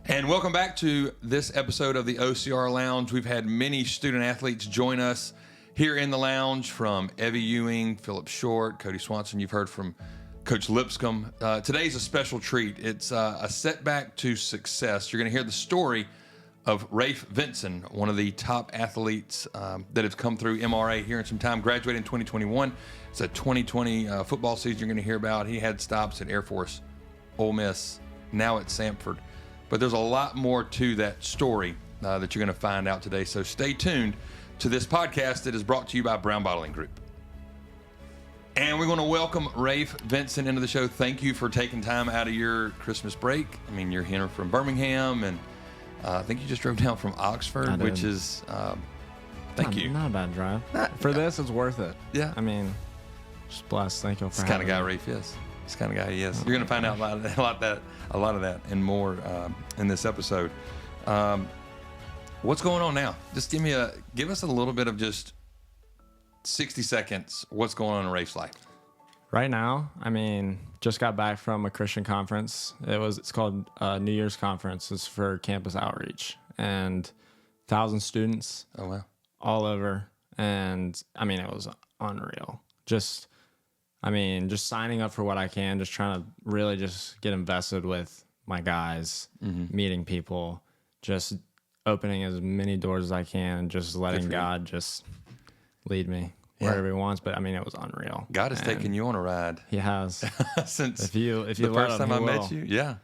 And welcome back to this episode of the OCR Lounge. We've had many student athletes join us here in the lounge, from Evie Ewing, Philip Short, Cody Swanson. You've heard from Coach Lipscomb. Today's a special treat. It's a setback to success. You're going to hear the story of Rayf Vinson, one of the top athletes that have come through MRA here in some time, graduated in 2021. It's a 2020 football season you're going to hear about. He had stops at Air Force, Ole Miss, now at Samford. But there's a lot more to that story that you're going to find out today. So stay tuned to this podcast that is brought to you by Brown Bottling Group. And we're going to welcome Rayf Vinson into the show. Thank you for taking time out of your Christmas break. I mean, you're here from Birmingham, and I think you just drove down from Oxford, which is, thank you. Not a bad drive. For this, it's worth it. Yeah. I mean, just blessed. Thank you for having me. It's the kind of guy Rayf is. It's the kind of guy he is. You're going to find out a lot of that and more in this episode. What's going on now? Just give us a little bit of just 60 seconds. What's going on in Rayf's life? Right now, I mean, just got back from a Christian conference. It's called New Year's Conference. It's for campus outreach, and 1,000 students. Oh wow! All over, and I mean, it was unreal. Just signing up for what I can, just trying to really just get invested with my guys, meeting people, just opening as many doors as I can, and just letting God just lead me wherever he wants. But I mean, it was unreal. God has taken you on a ride. He has. Since if you the first time I met you. Yeah.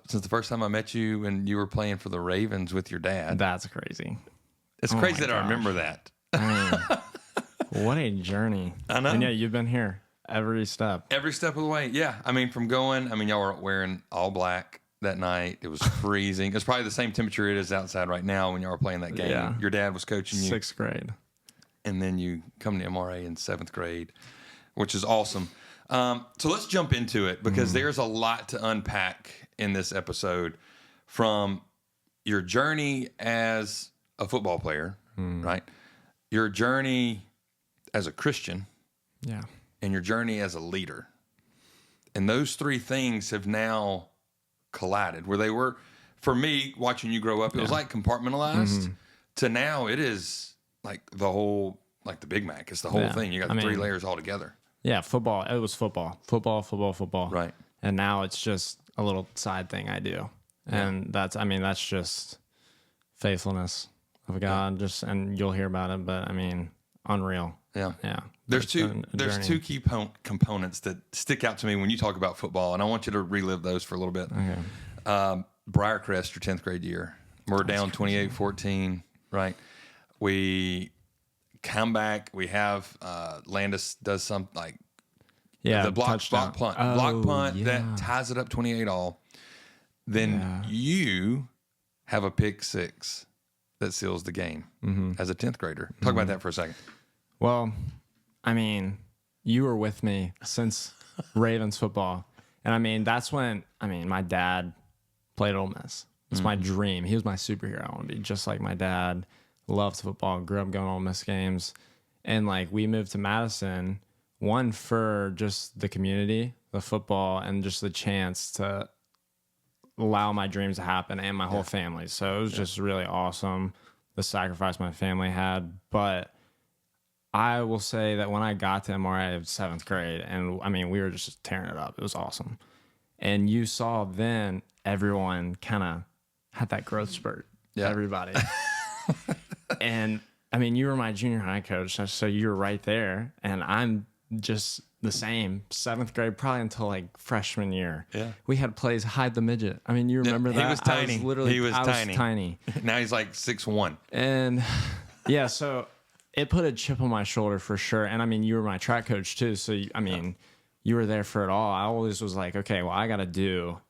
Since the first time I met you when you were playing for the Ravens with your dad. That's crazy. It's crazy that I remember that. I mean, what a journey. I know. And yeah, you've been here every step. Every step of the way. Yeah. I mean, y'all were wearing all black that night. It was freezing. It's probably the same temperature it is outside right now when y'all were playing that game. Yeah. Your dad was coaching you. 6th grade. And then you come to MRA in 7th grade, which is awesome. So let's jump into it, because there's a lot to unpack in this episode, from your journey as a football player, right? Your journey as a Christian. Yeah. And your journey as a leader. And those three things have now collided, where they were, for me, watching you grow up, it was like compartmentalized, to now it is like the Big Mac. It's the whole thing. You got three layers all together. Yeah, football. It was football. Right. And now it's just a little side thing I do. And that's just faithfulness of God. And you'll hear about it, but I mean, unreal. Yeah. Yeah. There's two key components that stick out to me when you talk about football, and I want you to relive those for a little bit. Okay. Briarcrest, your 10th grade year. We're down 28-14, right? We come back. We have Landis does something the block punt that ties it up 28-all. Then you have a pick six that seals the game as a 10th grader. Talk about that for a second. Well, I mean, you were with me since Ravens football. And I mean, that's when, my dad played Ole Miss. It's my dream. He was my superhero. I want to be just like my dad. Loved football. Grew up going to Ole Miss games. And we moved to Madison, one, for just the community, the football, and just the chance to allow my dreams to happen, and my whole family. So it was just really awesome, the sacrifice my family had. But I will say that when I got to MRA of 7th grade, and we were just tearing it up. It was awesome. And you saw then everyone kind of had that growth spurt. Yeah. Everybody. And you were my junior high coach, so you were right there. And I'm just the same, 7th grade, probably until freshman year. Yeah. We had plays hide the midget. You remember that? He was tiny. He was tiny. Now he's 6'1". And yeah, so it put a chip on my shoulder for sure. And you were my track coach too. So, you were there for it all. I always was like, okay, well, I got to do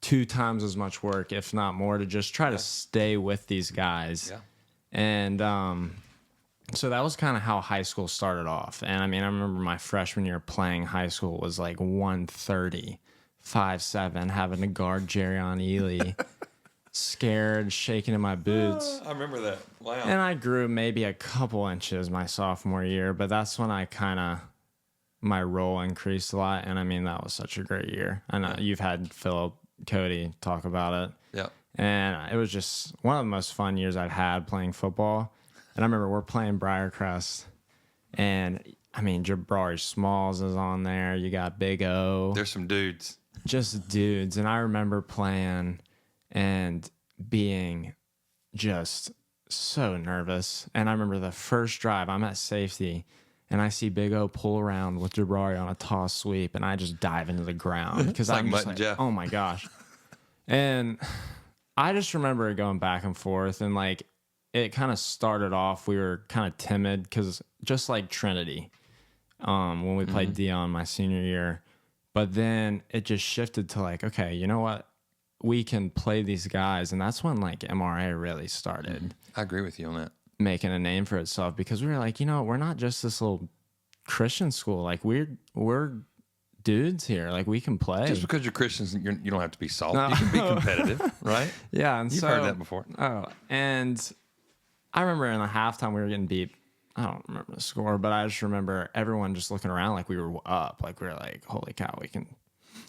2 times as much work, if not more, to just try to stay with these guys. Yeah. And so that was kind of how high school started off. And I remember my freshman year playing high school was 130, 5'7", having to guard Jerry on Ely. Scared, shaking in my boots. I remember that. Wow. And I grew maybe a couple inches my sophomore year, but that's when my role increased a lot. And that was such a great year. I know you've had Philip, Cody talk about it. Yeah. And it was just one of the most fun years I've had playing football. And I remember we're playing Briarcrest, and I mean, Jabari Smalls is on there. You got Big O. There's some dudes. Just dudes. And I remember playing and being just so nervous. And I remember the first drive, I'm at safety, and I see Big O pull around with Jabari on a toss sweep, and I just dive into the ground because I'm like just Mutt and Jeff. oh my gosh. And I just remember it going back and forth, and like it kind of started off, we were kind of timid because just like Trinity, when we played Dion my senior year, but then it just shifted to like, okay, you know what? We can play these guys. And that's when like MRA really started I agree with you on that. making a name for itself, because we were like, you know, we're not just this little Christian school. Like we're dudes here. Like we can play. Just because you're Christians, you don't have to be soft. No. You can be competitive, right? Yeah. And You've heard that before. Oh, and I remember in the halftime we were getting beat. I don't remember the score, but I just remember everyone just looking around like we were up. Like we were like, holy cow, we can.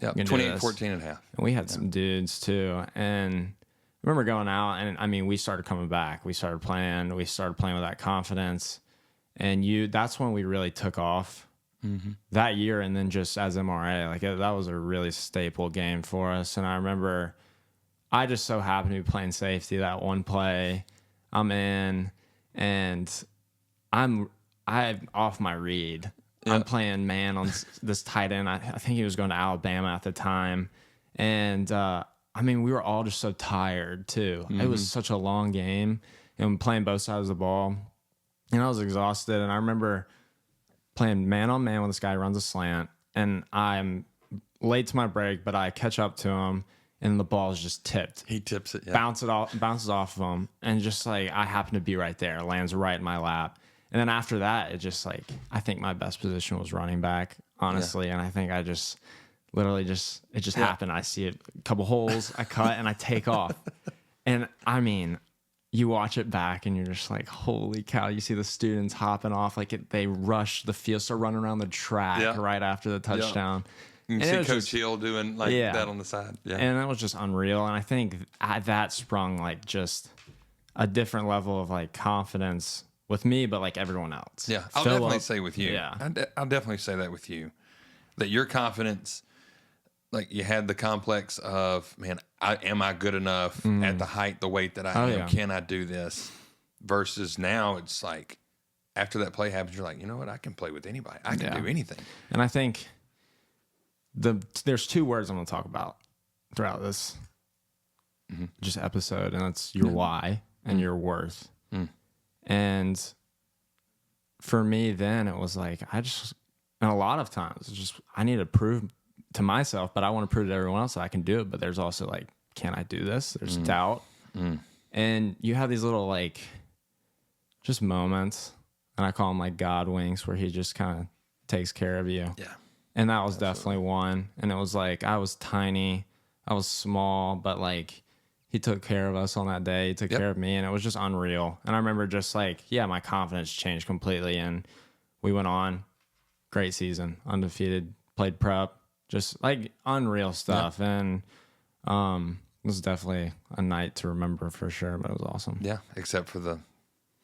Yeah, We can do 28-14 and a half. And we had some dudes too. And I remember going out, and I mean, we started coming back. We started playing with that confidence. And that's when we really took off that year. And then just as MRA, like that was a really staple game for us. And I remember I just so happened to be playing safety that one play. I'm in, and I'm off my read. I'm playing man on this tight end. I think he was going to Alabama at the time. And, I mean, we were all just so tired, too. It was such a long game, and playing both sides of the ball. And I was exhausted. And I remember playing man on man with this guy who runs a slant. And I'm late to my break, but I catch up to him, and the ball is just tipped. He tips it, yeah. Bounces off of him. And just like, I happen to be right there. It lands right in my lap. And then after that, it just like, I think my best position was running back, honestly. And I think I just literally it just happened. I see a couple holes, I cut, and I take off. And I mean, you watch it back and you're just like, holy cow. You see the students hopping off, like they rush the field, start running around the track right after the touchdown. You can see Coach Hill doing like that on the side. Yeah. And that was just unreal. And I think that sprung like just a different level of like confidence with me, but like everyone else. Yeah, I'll definitely say with you. Yeah. I'll definitely say that with you. That your confidence, like you had the complex of, man, am I good enough at the height, the weight that I am? Yeah. Can I do this? Versus now, it's like after that play happens, you're like, you know what? I can play with anybody. I can do anything. And I think there's two words I'm going to talk about throughout this just episode, and that's your why and your worth. And for me, then it was like, and a lot of times, it's just, I need to prove to myself, but I want to prove to everyone else that I can do it. But there's also like, can I do this? There's doubt. And you have these little like, just moments, and I call them like God winks, where he just kind of takes care of you. Yeah. And that was definitely one. And it was like, I was tiny, I was small, but like, he took care of us on that day. He took care of me, and it was just unreal. And I remember just like, my confidence changed completely. And we went on, great season, undefeated, played prep, just like unreal stuff. And it was definitely a night to remember for sure, but it was awesome. Yeah, except for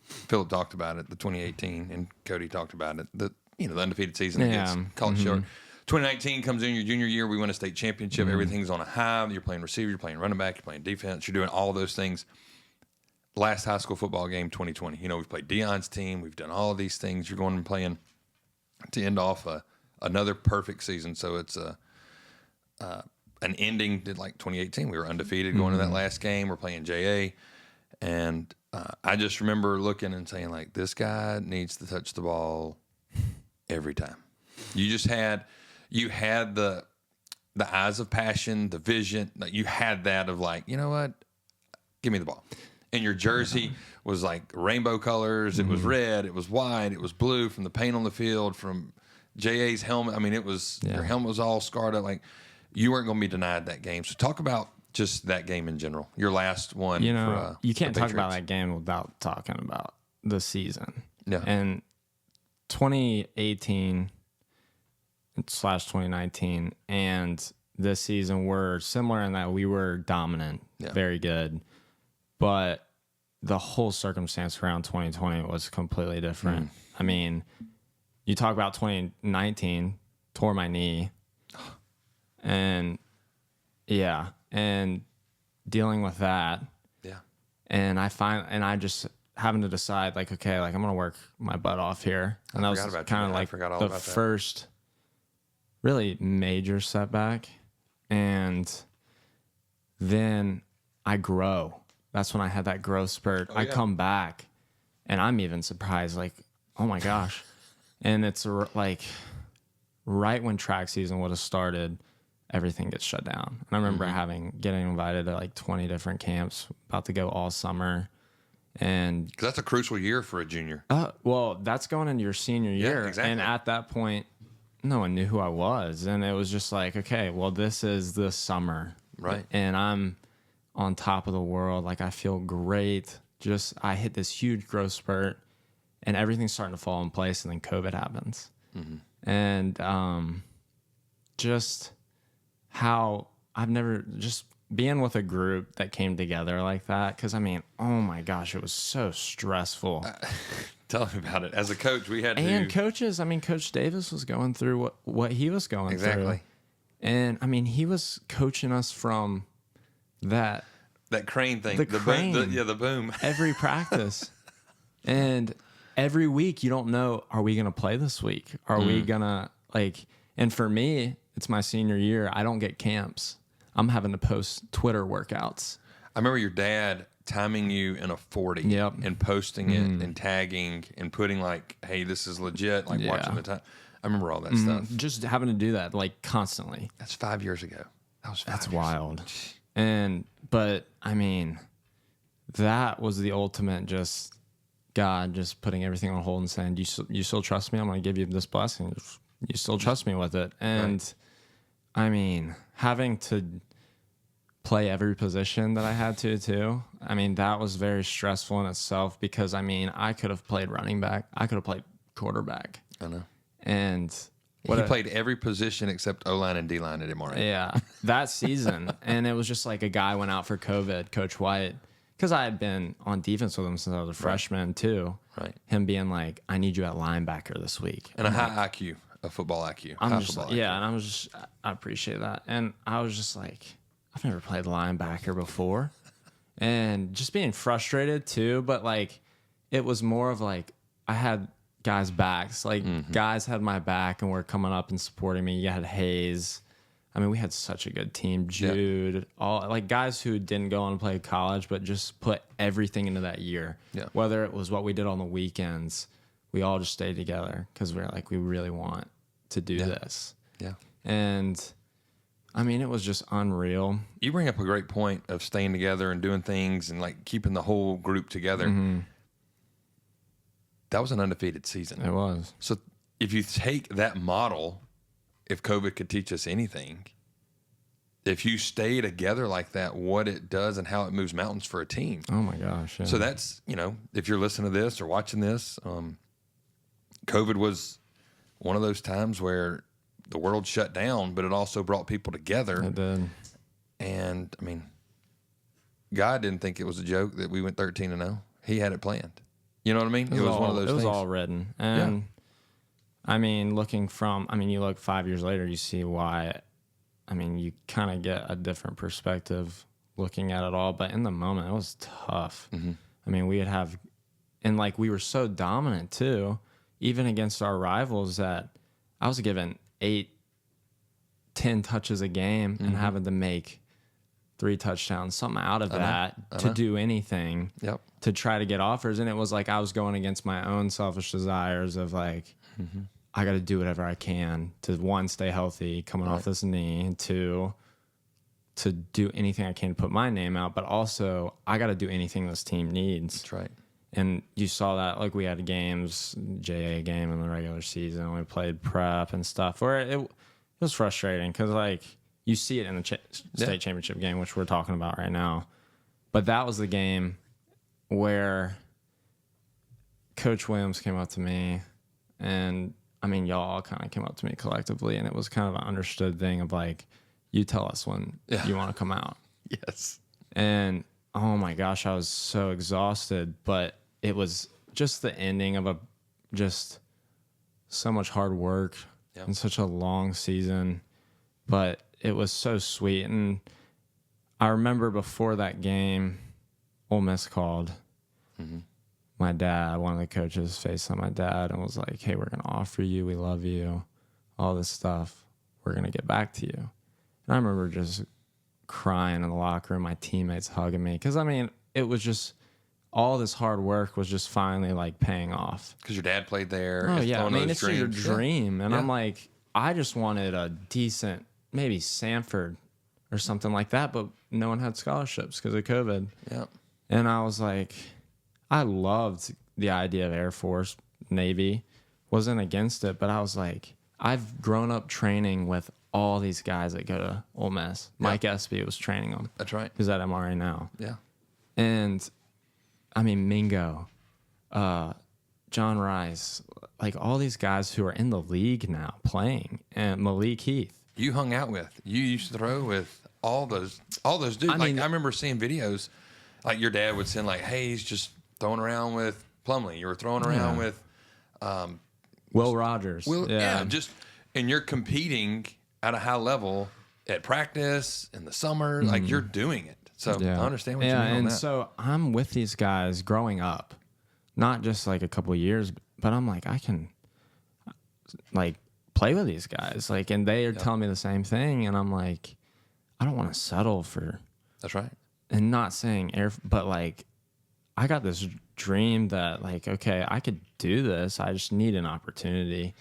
Philip talked about it, the 2018, and Cody talked about it, the undefeated season against College Short. 2019 comes in your junior year. We win a state championship. Everything's on a high. You're playing receiver. You're playing running back. You're playing defense. You're doing all of those things. Last high school football game, 2020. We've played Dion's team. We've done all of these things. You're going and playing to end off another perfect season. So it's an ending to like 2018. We were undefeated going to that last game. We're playing JA. And I just remember looking and saying, like, this guy needs to touch the ball every time. You had the eyes of passion, the vision. You had that of like, you know what? Give me the ball. And your jersey was like rainbow colors. It was red. It was white. It was blue from the paint on the field, from JA's helmet. I mean, your helmet was all scarred up. Like, you weren't going to be denied that game. So talk about just that game in general. Your last one. You can't talk about that game without talking about the season. Yeah. And 2018/2019 and this season were similar in that we were dominant very good. But the whole circumstance around 2020 was completely different. I mean, you talk about 2019, tore my knee, and and dealing with that. Yeah. And I just having to decide, like, okay, like I'm gonna work my butt off here, and that was kind of like the first really major setback. And then I grow. That's when I had that growth spurt. I come back, and I'm even surprised, like, oh my gosh. And it's like right when track season would have started, everything gets shut down. And I remember getting invited to like 20 different camps, about to go all summer. And because that's a crucial year for a junior. Well, that's going into your senior year. Yeah, exactly. And at that point, no one knew who I was. And it was just like, okay, well, this is the summer. Right. And I'm on top of the world. Like, I feel great. Just, I hit this huge growth spurt, and everything's starting to fall in place. And then COVID happens. And just how I've never just being with a group that came together like that. Cause I mean, oh my gosh, it was so stressful. Tell me about it. As a coach, we had coaches. I mean, Coach Davis was going through what he was going through. And I mean, he was coaching us from that crane thing, the crane, the boom every practice. And every week you don't know, are we going to play this week? Are we going to and for me, it's my senior year. I don't get camps. I'm having to post Twitter workouts. I remember your dad timing you in a 40 and posting it and tagging and putting like, hey, this is legit, like watching the time. I remember all that stuff. Just having to do that like constantly. That's 5 years ago. That's wild. But I mean, that was the ultimate, just God just putting everything on hold and saying, you still trust me? I'm going to give you this blessing. You still trust me with it. And I mean, having to play every position that I had to too. I mean, that was very stressful in itself because I mean, I could have played running back. I could have played quarterback. I know. And he played every position except O-line and D-line at MRA. Yeah, that season. And it was just like a guy went out for COVID, Coach White, because I had been on defense with him since I was a freshman too. Right. Him being like, I need you at linebacker this week. And a high IQ, a football IQ. And I was just, I appreciate that. And I was just like, I've never played linebacker before. And just being frustrated too. But like, it was more of like, I had guys' backs. Like, guys had my back and were coming up and supporting me. You had Hayes. I mean, we had such a good team. Jude, all like guys who didn't go on to play college, but just put everything into that year. Yeah. Whether it was what we did on the weekends, we all just stayed together because we're like, we really want to do this. Yeah. And I mean, it was just unreal. You bring up a great point of staying together and doing things and like keeping the whole group together. That was an undefeated season. It was. So if you take that model, if COVID could teach us anything, if you stay together like that, what it does and how it moves mountains for a team. Oh my gosh. Yeah. So that's, if you're listening to this or watching this, COVID was one of those times where the world shut down, but it also brought people together. It did. And I mean, God didn't think it was a joke that we went 13-0. He had it planned. You know what I mean? It was one of those things. It was all written. And I mean, you look 5 years later, you see why. I mean, you kind of get a different perspective looking at it all. But in the moment, it was tough. I mean, we were so dominant too, even against our rivals, that I was given 8-10 touches a game and having to make 3 touchdowns, something out of that to do anything to try to get offers. And it was like I was going against my own selfish desires of like, I got to do whatever I can to, 1, stay healthy coming off this knee, and 2, to do anything I can to put my name out, but also I got to do anything this team needs. That's right. And you saw that, like we had games, JA game in the regular season. We played prep and stuff where it was frustrating because like you see it in the state championship game, which we're talking about right now. But that was the game where Coach Williams came up to me, and I mean, y'all all kind of came up to me collectively, and it was kind of an understood thing of like, you tell us when you want to come out. Yes. And oh my gosh, I was so exhausted, but it was just the ending of just so much hard work and such a long season, but it was so sweet. And I remember before that game, Ole Miss called. My dad, one of the coaches, FaceTimed my dad and was like, "Hey, we're going to offer you. We love you. All this stuff. We're going to get back to you." And I remember just crying in the locker room, my teammates hugging me. Because, I mean, it was just all this hard work was just finally, like, paying off. Because your dad played there. Oh, yeah. I mean, it's your dreams. dream. And I'm like, I just wanted a decent, maybe Sanford or something like that, but no one had scholarships because of COVID. Yeah. And I was like, I loved the idea of Air Force, Navy, wasn't against it, but I was like, I've grown up training with all these guys that go to Ole Miss. Mike Espy was training them. That's right. He's at MRA now. Yeah. And, I mean, Mingo, John Rice, like all these guys who are in the league now playing, and Malik Heath. You hung out with. You used to throw with all those dudes. I remember seeing videos, like your dad would send like, "Hey, he's just throwing around with Plumlee. You were throwing around with Will Rogers." And you're competing at a high level at practice in the summer. Like you're doing it. So I understand what you mean on that. So I'm with these guys growing up, not just like a couple of years, but I'm like, I can like play with these guys. Like, and they are telling me the same thing. And I'm like, I don't want to settle for. That's right. And not saying but like, I got this dream that like, okay, I could do this. I just need an opportunity.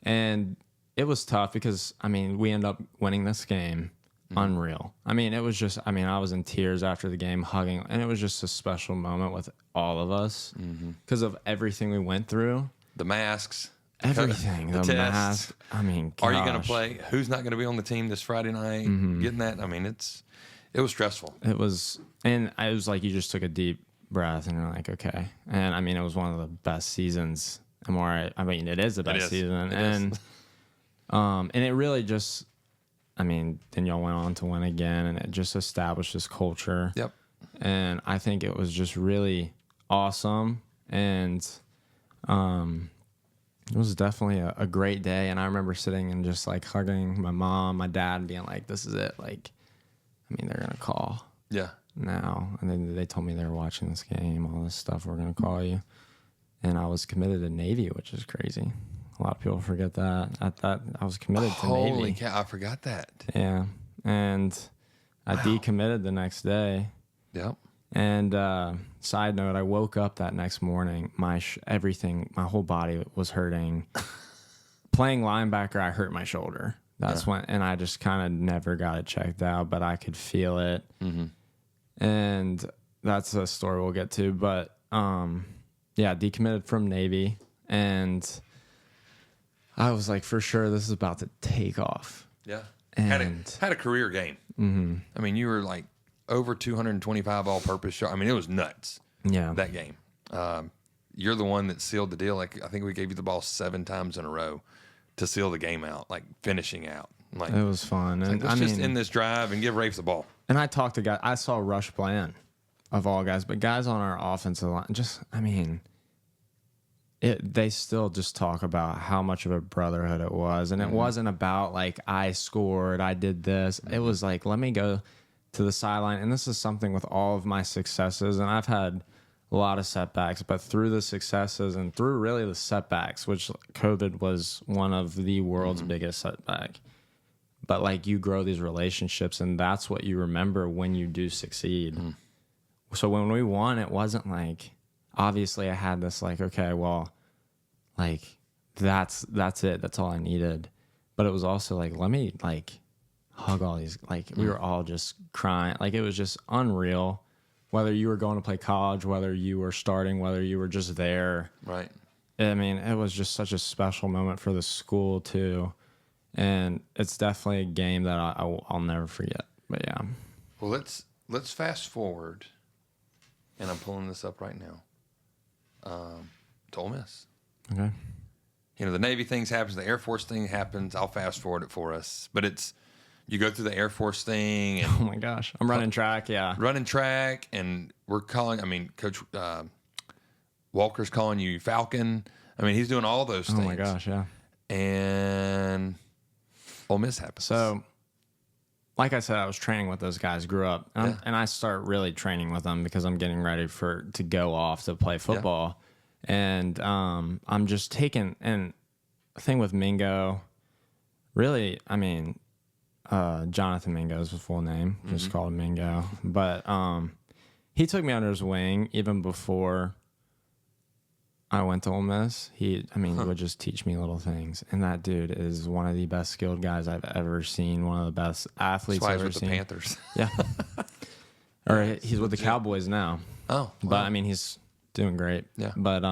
And it was tough because, I mean, we end up winning this game. Unreal. I mean, it was just, I mean, I was in tears after the game hugging, and it was just a special moment with all of us because of everything we went through. The masks. Everything. The mask. I mean, gosh. Are you going to play? Who's not going to be on the team this Friday night? Getting that. I mean, it was stressful. It was, and I was like, you just took a deep breath and you're like, okay. And I mean, it was one of the best seasons. I mean, it is the best season. And it really just, I mean, then y'all went on to win again, and it just established this culture. Yep. And I think it was just really awesome. And it was definitely a great day. And I remember sitting and just like hugging my mom, my dad, and being like, this is it. Like, I mean, they're going to call. Yeah. Now. And then they told me they were watching this game, all this stuff, we're going to call you. And I was committed to Navy, which is crazy. A lot of people forget that. I was committed to Navy. Holy cow, I forgot that. Yeah. And I decommitted the next day. Yep. And side note, I woke up that next morning. My whole body was hurting. Playing linebacker, I hurt my shoulder. That's when, and I just kind of never got it checked out, but I could feel it. And that's a story we'll get to. But decommitted from Navy, and I was like, for sure, this is about to take off. Yeah. And had a career game. I mean, you were like over 225 all-purpose yards. I mean, it was nuts. Yeah. That game. You're the one that sealed the deal. Like, I think we gave you the ball 7 times in a row to seal the game out, like finishing out. Like, it was fun. And let's just end this drive and give Rayf the ball. And I talked to guys. I saw Rush Bland, of all guys, but guys on our offensive line, just, I mean, they still just talk about how much of a brotherhood it was. And it wasn't about like, I scored, I did this. It was like, let me go to the sideline. And this is something with all of my successes. And I've had a lot of setbacks, but through the successes and through really the setbacks, which COVID was one of the world's biggest setback. But like, you grow these relationships, and that's what you remember when you do succeed. So when we won, it wasn't like, obviously I had this like, okay, well, like that's it. That's all I needed. But it was also like, let me like hug all these, like we were all just crying. Like it was just unreal, whether you were going to play college, whether you were starting, whether you were just there. Right. I mean, it was just such a special moment for the school too. And it's definitely a game that I'll never forget. But yeah. Well, let's fast forward, and I'm pulling this up right now. To Ole Miss. Okay. You know, the Navy things happens, the Air Force thing happens. I'll fast forward it for us, but it's you go through the Air Force thing and Oh my gosh. I'm running track. Yeah. running track, and we're calling. I mean, Coach Walker's calling you Falcon. I mean, he's doing all those things. Oh my gosh. Yeah. And Ole Miss happens. So, like I said, I was training with those guys, grew up, and I start really training with them because I'm getting ready to go off to play football. And I'm just taking, and the thing with Mingo, really, I mean, Jonathan Mingo is his full name, just called him Mingo. But he took me under his wing even before I went to Ole Miss. He would just teach me little things. And that dude is one of the best skilled guys I've ever seen, one of the best athletes I've ever seen. That's why he's with the Panthers. Yeah. Or he's with the Cowboys now. Oh, wow. But, I mean, he's doing great. Yeah. But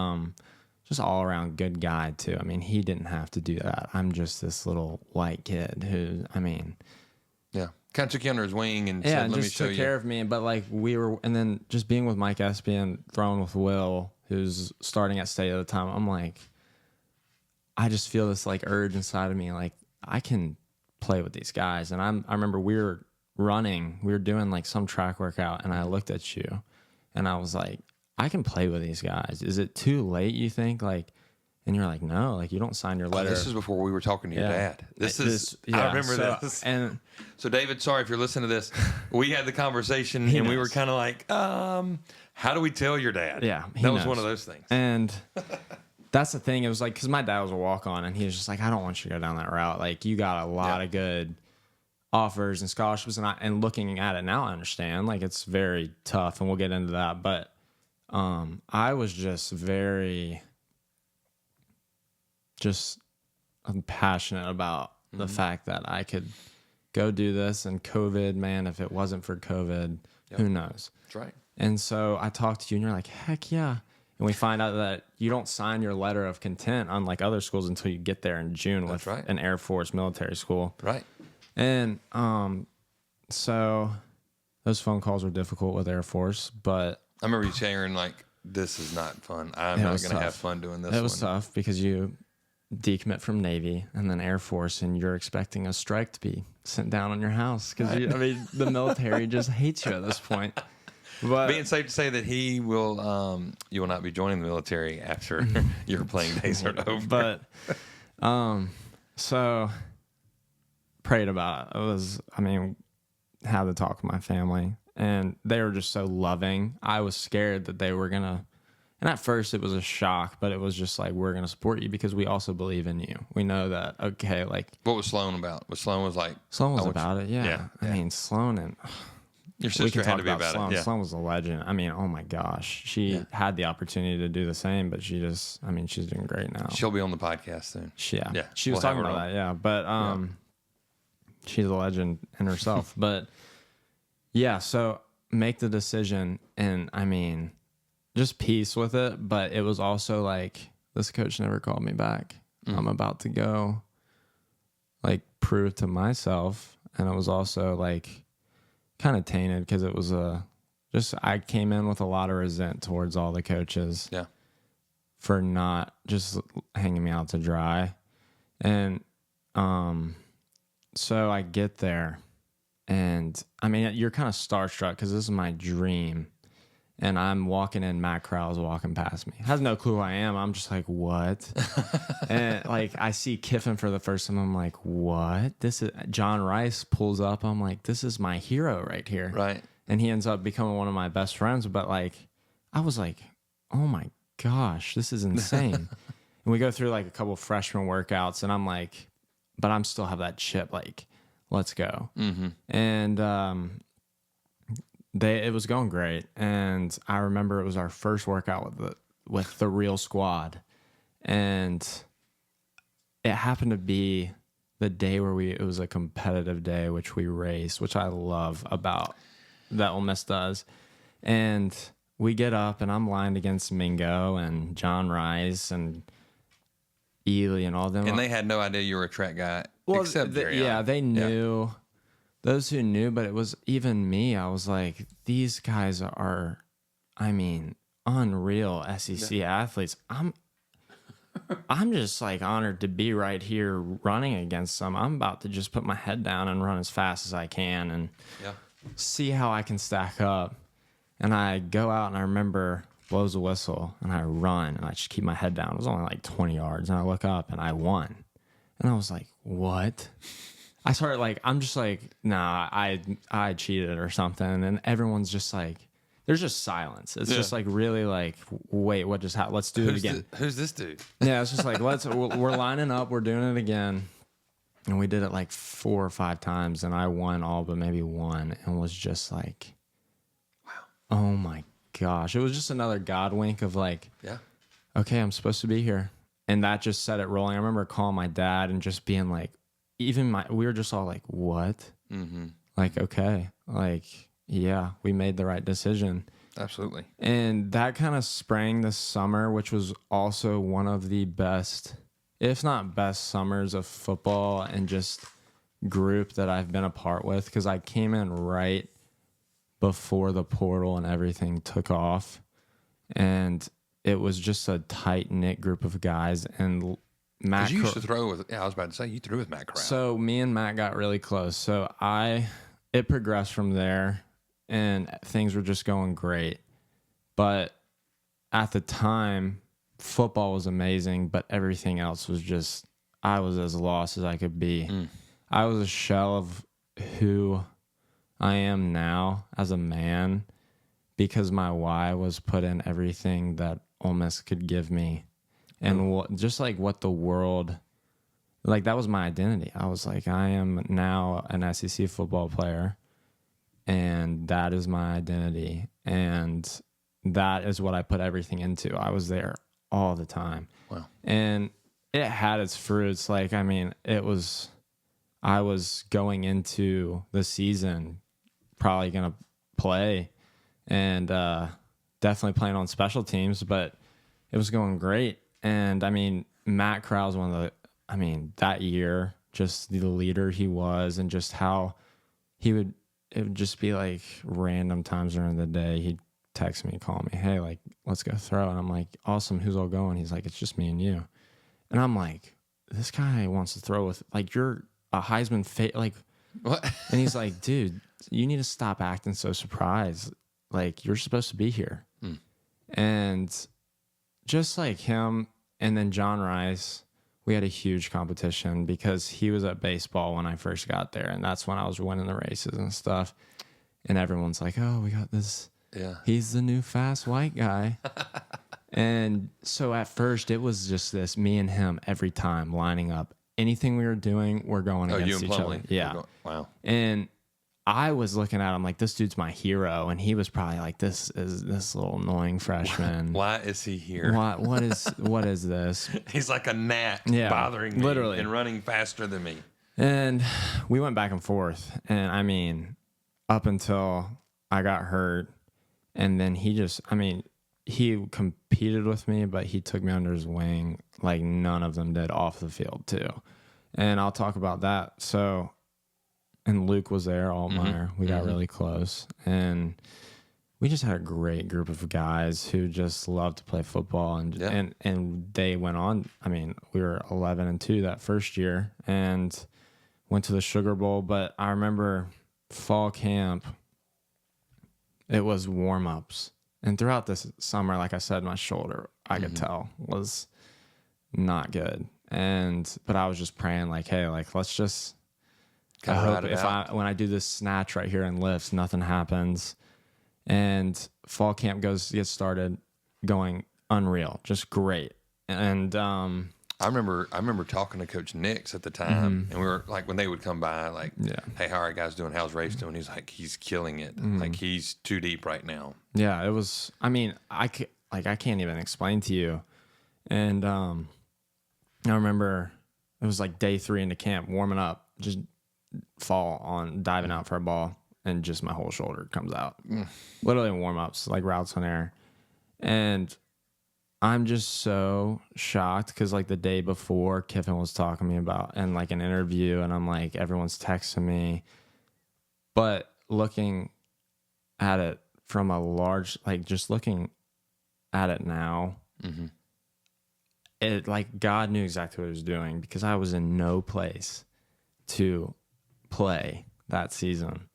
just all around good guy, too. I mean, he didn't have to do that. I'm just this little white kid who, I mean... Yeah. Kind of took you under his wing and said, let me show you. Took care of me. But, like, and then just being with Mike Espy and throwing with Will, who's starting at state at the time, I'm like, I just feel this like urge inside of me, like I can play with these guys. And I remember we were doing like some track workout, and I looked at you, and I was like, I can play with these guys. Is it too late, you think? Like, and you're like, no, like you don't sign your letter. This is before we were talking to your dad. I remember this. And so David, sorry if you're listening to this. We had the conversation and we were kind of like, how do we tell your dad? Yeah. That was one of those things. And that's the thing. It was like, because my dad was a walk-on, and he was just like, I don't want you to go down that route. Like, you got a lot of good offers and scholarships. And looking at it now, I understand. Like, it's very tough, and we'll get into that. But I was just I'm passionate about the fact that I could go do this. And COVID, man, if it wasn't for COVID, who knows? That's right. And so I talked to you, and you're like, heck yeah. And we find out that you don't sign your letter of content, unlike other schools, until you get there in June with an Air Force military school. Right. And so those phone calls were difficult with Air Force, but... I remember you sharing, like, this is not fun. I'm not going to have fun doing this. It was tough because you decommit from Navy and then Air Force, and you're expecting a strike to be sent down on your house because the military just hates you at this point. But being safe to say that you will not be joining the military after your playing days are over. But so prayed about it. Had to talk with my family, and they were just so loving. I was scared that they were gonna. And at first it was a shock, but it was just like, we're going to support you because we also believe in you. We know that, okay, like... What was Sloan about? Sloan was about it, yeah. I mean, Sloan and... Your sister had to be about Sloan. it, yeah. Sloan was a legend. I mean, oh my gosh. She had the opportunity to do the same, but she's doing great now. She'll be on the podcast soon. Yeah. She was talking about that, yeah. But she's a legend in herself. But yeah, so make the decision, and I mean... just peace with it, but it was also like, this coach never called me back. I'm about to go, like, prove to myself. And it was also like kind of tainted because it was I came in with a lot of resent towards all the coaches for not just hanging me out to dry. And so I get there, and I mean, you're kind of starstruck because this is my dream. And I'm walking in, Matt Corral's walking past me. Has no clue who I am. I'm just like, what? And like, I see Kiffin for the first time. I'm like, what? This is John Rice pulls up. I'm like, this is my hero right here. Right. And he ends up becoming one of my best friends. But like, I was like, oh my gosh, this is insane. And we go through like a couple of freshman workouts, and I'm like, but I'm still have that chip. Like, let's go. Mm-hmm. And, it was going great, and I remember it was our first workout with the real squad, and it happened to be the day where it was a competitive day, which we raced, which I love about that Ole Miss does. And we get up, and I'm lined against Mingo and John Rice and Ely and all them. And they had no idea you were a track guy, except they knew. Yeah. Those who knew, but it was even me. I was like, these guys are, I mean, unreal SEC athletes. I'm just like honored to be right here running against them. I'm about to just put my head down and run as fast as I can and see how I can stack up. And I go out and I remember blows a whistle and I run and I just keep my head down. It was only like 20 yards and I look up and I won. And I was like, what? I started like, I'm just like, nah, I cheated or something. And everyone's just like, there's just silence. It's just like really like, wait, what just happened? Let's do it again. Who's this dude? Yeah, it's just like, we're lining up. We're doing it again. And we did it like 4 or 5 times. And I won all but maybe one and was just like, wow. Oh my gosh. It was just another God wink of like, okay, I'm supposed to be here. And that just set it rolling. I remember calling my dad and just being like, we were just all like, what? Mm-hmm. Like, okay. Like, yeah, we made the right decision. Absolutely. And that kind of sprang this summer, which was also one of the best, if not best summers of football and just group that I've been a part with. Because I came in right before the portal and everything took off. And it was just a tight-knit group of guys. And Matt, you used to throw with. Yeah, I was about to say you threw with Matt Corral. So me and Matt got really close. So it progressed from there, and things were just going great. But at the time, football was amazing, but everything else was just. I was as lost as I could be. I was a shell of who I am now as a man, because my why was put in everything that Ole Miss could give me. And just like what the world, like that was my identity. I was like, I am now an SEC football player, and that is my identity. And that is what I put everything into. I was there all the time. Wow. And it had its fruits. Like, I mean, I was going into the season probably going to play and definitely playing on special teams, but it was going great. And I mean, Matt Corral's that year, just the leader he was, and just how it would just be like random times during the day. He'd text me, call me, hey, like, let's go throw. And I'm like, awesome, who's all going? He's like, it's just me and you. And I'm like, this guy wants to throw with, like, you're a Heisman like, what? And he's like, dude, you need to stop acting so surprised. Like, you're supposed to be here. And just like him, and then John Rice, we had a huge competition because he was at baseball when I first got there. And that's when I was winning the races and stuff. And everyone's like, oh, we got this. Yeah. He's the new fast white guy. And so at first it was just this, me and him every time lining up. Anything we were doing, we're going against each other. Yeah. Wow. And I was looking at him like, this dude's my hero. And he was probably like, this is this little annoying freshman. Why is he here? What is this? He's like a gnat bothering me literally, and running faster than me. And we went back and forth. And I mean, up until I got hurt. And then he competed with me, but he took me under his wing like none of them did off the field too. And I'll talk about that. So, and Luke was there, Altmaier. We got really close. And we just had a great group of guys who just loved to play football. And they went on. I mean, we were 11-2 that first year and went to the Sugar Bowl. But I remember fall camp, it was warm-ups. And throughout this summer, like I said, my shoulder, I could tell, was not good. But I was just praying like, hey, like, let's just... I hope when I do this snatch right here and lifts, nothing happens. And fall camp gets started, going unreal, just great. And I remember talking to Coach Nix at the time, and we were like, when they would come by, like, hey, how are you guys doing? How's Rayf doing? He's like, he's killing it. Like, he's too deep right now. Yeah, it was. I mean, I can't even explain to you. And I remember it was like day 3 into camp, warming up, just diving out for a ball, and just my whole shoulder comes out. Literally warm-ups, like routes on air. And I'm just so shocked because like the day before, Kiffin was talking to me about in like an interview, and I'm like, everyone's texting me. But looking at it from a large, like just looking at it now, it like God knew exactly what he was doing because I was in no place to play that season.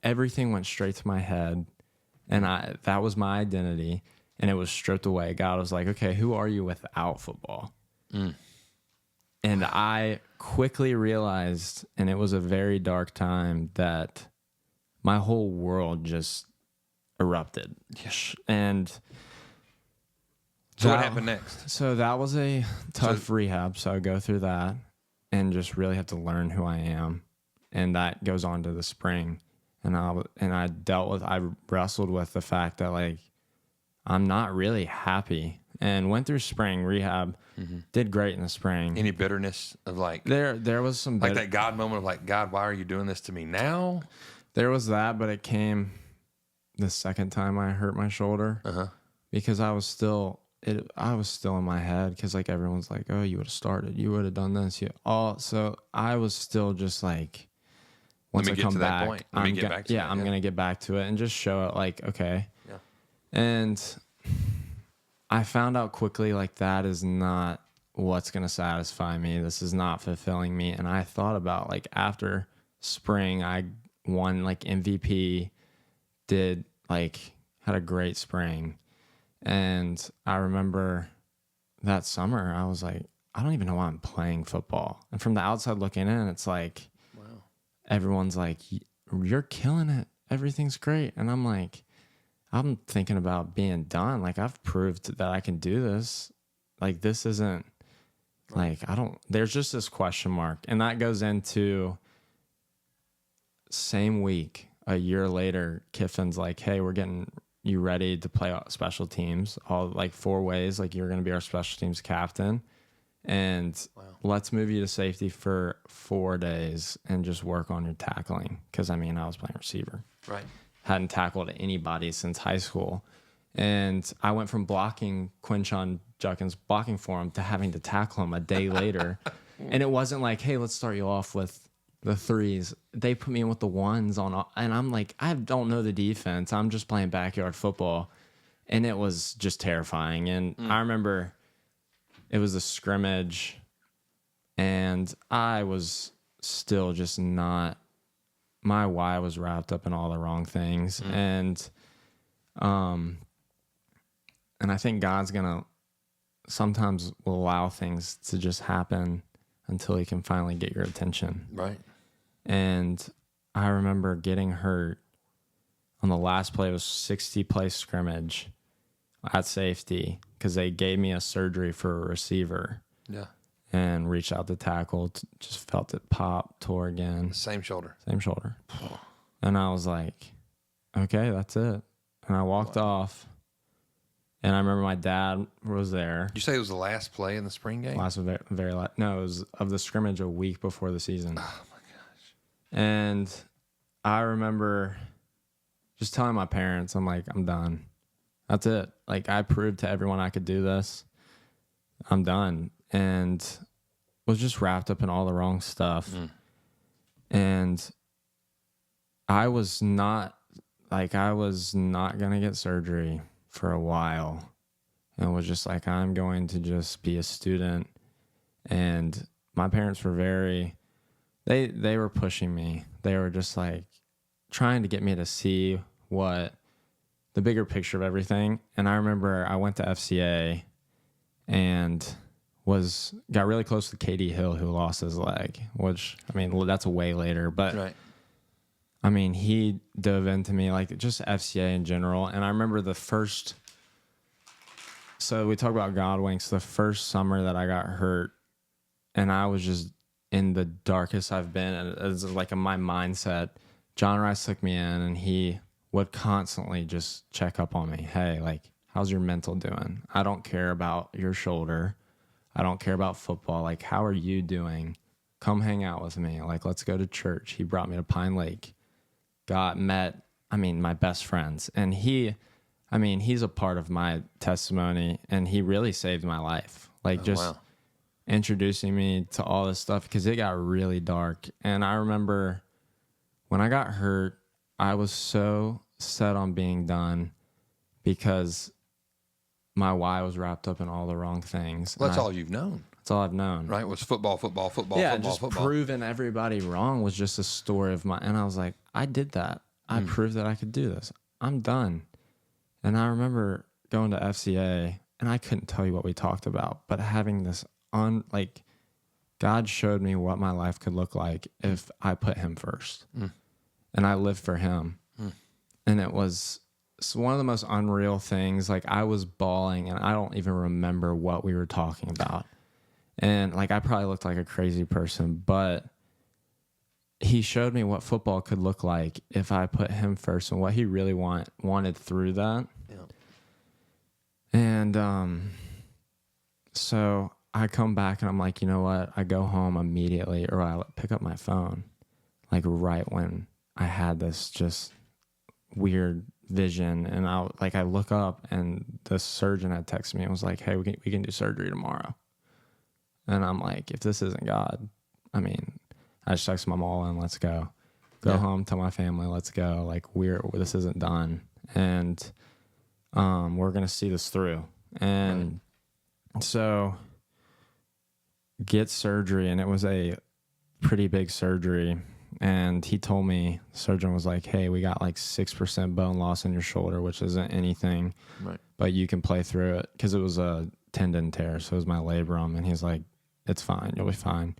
Everything went straight to my head, and that was my identity, and it was stripped away. God was like, okay, who are you without football? And I quickly realized, and it was a very dark time, that my whole world just erupted. And so what happened next? So that was a tough rehab. So I go through that and just really have to learn who I am. And that goes on to the spring. And I wrestled with the fact that like, I'm not really happy, and went through spring rehab, did great in the spring. Any bitterness of like, there was some like that God moment of like, God, why are you doing this to me now? There was that, but it came the second time I hurt my shoulder because I was still in my head because like everyone's like, oh, you would have started, you would have done this, so I was still just like, once I come back, I'm gonna get back to it and just show it like, okay, and I found out quickly like that is not what's gonna satisfy me. This is not fulfilling me, and I thought about like after spring, I won like MVP, had a great spring. And I remember that summer, I was like, I don't even know why I'm playing football. And from the outside looking in, it's like, wow, everyone's like, you're killing it. Everything's great. And I'm like, I'm thinking about being done. Like, I've proved that I can do this. Like, this isn't like, there's just this question mark. And that goes into same week, a year later, Kiffin's like, hey, we're getting you ready to play special teams, all like 4 ways. Like, you're going to be our special teams captain. And let's move you to safety for 4 days and just work on your tackling. Because, I mean, I was playing receiver. Right. Hadn't tackled anybody since high school. And I went from blocking Quinshon Junkins, blocking for him, to having to tackle him a day later. And it wasn't like, hey, let's start you off with the 3s. They put me in with the 1s on, and I'm like, I don't know the defense. I'm just playing backyard football. And it was just terrifying. And I remember it was a scrimmage, and I was still just not, my why was wrapped up in all the wrong things. And I think God's gonna sometimes will allow things to just happen until he can finally get your attention. Right. And I remember getting hurt on the last play. It was 60-play scrimmage at safety because they gave me a surgery for a receiver. Yeah. And reached out to tackle, just felt it pop, tore again. Same shoulder. And I was like, okay, that's it. And I walked off. And I remember my dad was there. Did you say it was the last play in the spring game? Very last. No, it was of the scrimmage a week before the season. Oh, my gosh. And I remember just telling my parents, I'm like, I'm done. That's it. Like, I proved to everyone I could do this. I'm done. And was just wrapped up in all the wrong stuff. And I was not going to get surgery for a while, and was just like, I'm going to just be a student. And my parents were they were pushing me. They were just like trying to get me to see what the bigger picture of everything. And I remember I went to FCA and got really close to Katie Hill, who lost his leg, which, I mean, that's way later, but right. I mean, he dove into me, like, just FCA in general. And I remember so we talk about God winks, the first summer that I got hurt, and I was just in the darkest I've been. And it was like in my mindset, John Rice took me in, and he would constantly just check up on me. Hey, like, how's your mental doing? I don't care about your shoulder. I don't care about football. Like, how are you doing? Come hang out with me. Like, let's go to church. He brought me to Pine Lake. Met my best friends. And he's a part of my testimony, and he really saved my life. Like, introducing me to all this stuff, because it got really dark. And I remember when I got hurt, I was so set on being done, because my why was wrapped up in all the wrong things. Well, that's all you've known. That's all I've known. Right? Was football. Yeah, just proving everybody wrong was just a story of mine. And I was like, I did that. I proved that I could do this. I'm done. And I remember going to FCA, and I couldn't tell you what we talked about, but having this God showed me what my life could look like if I put him first. And I lived for him. And it was one of the most unreal things. Like, I was bawling, and I don't even remember what we were talking about. And like, I probably looked like a crazy person, but he showed me what football could look like if I put him first and what he really wanted through that. Yeah. And so I come back, and I'm like, you know what? I go home immediately, or I pick up my phone, like right when I had this just weird vision. And I look up, and the surgeon had texted me and was like, hey, we can do surgery tomorrow. And I'm like, if this isn't God, I mean, I just texted my mom and let's go. Go home, tell my family, let's go. Like, this isn't done. And we're going to see this through. And so get surgery, and it was a pretty big surgery. And he told me, the surgeon was like, hey, we got like 6% bone loss in your shoulder, which isn't anything, but you can play through it, because it was a tendon tear. So it was my labrum. And he's like, it's fine. You'll be fine.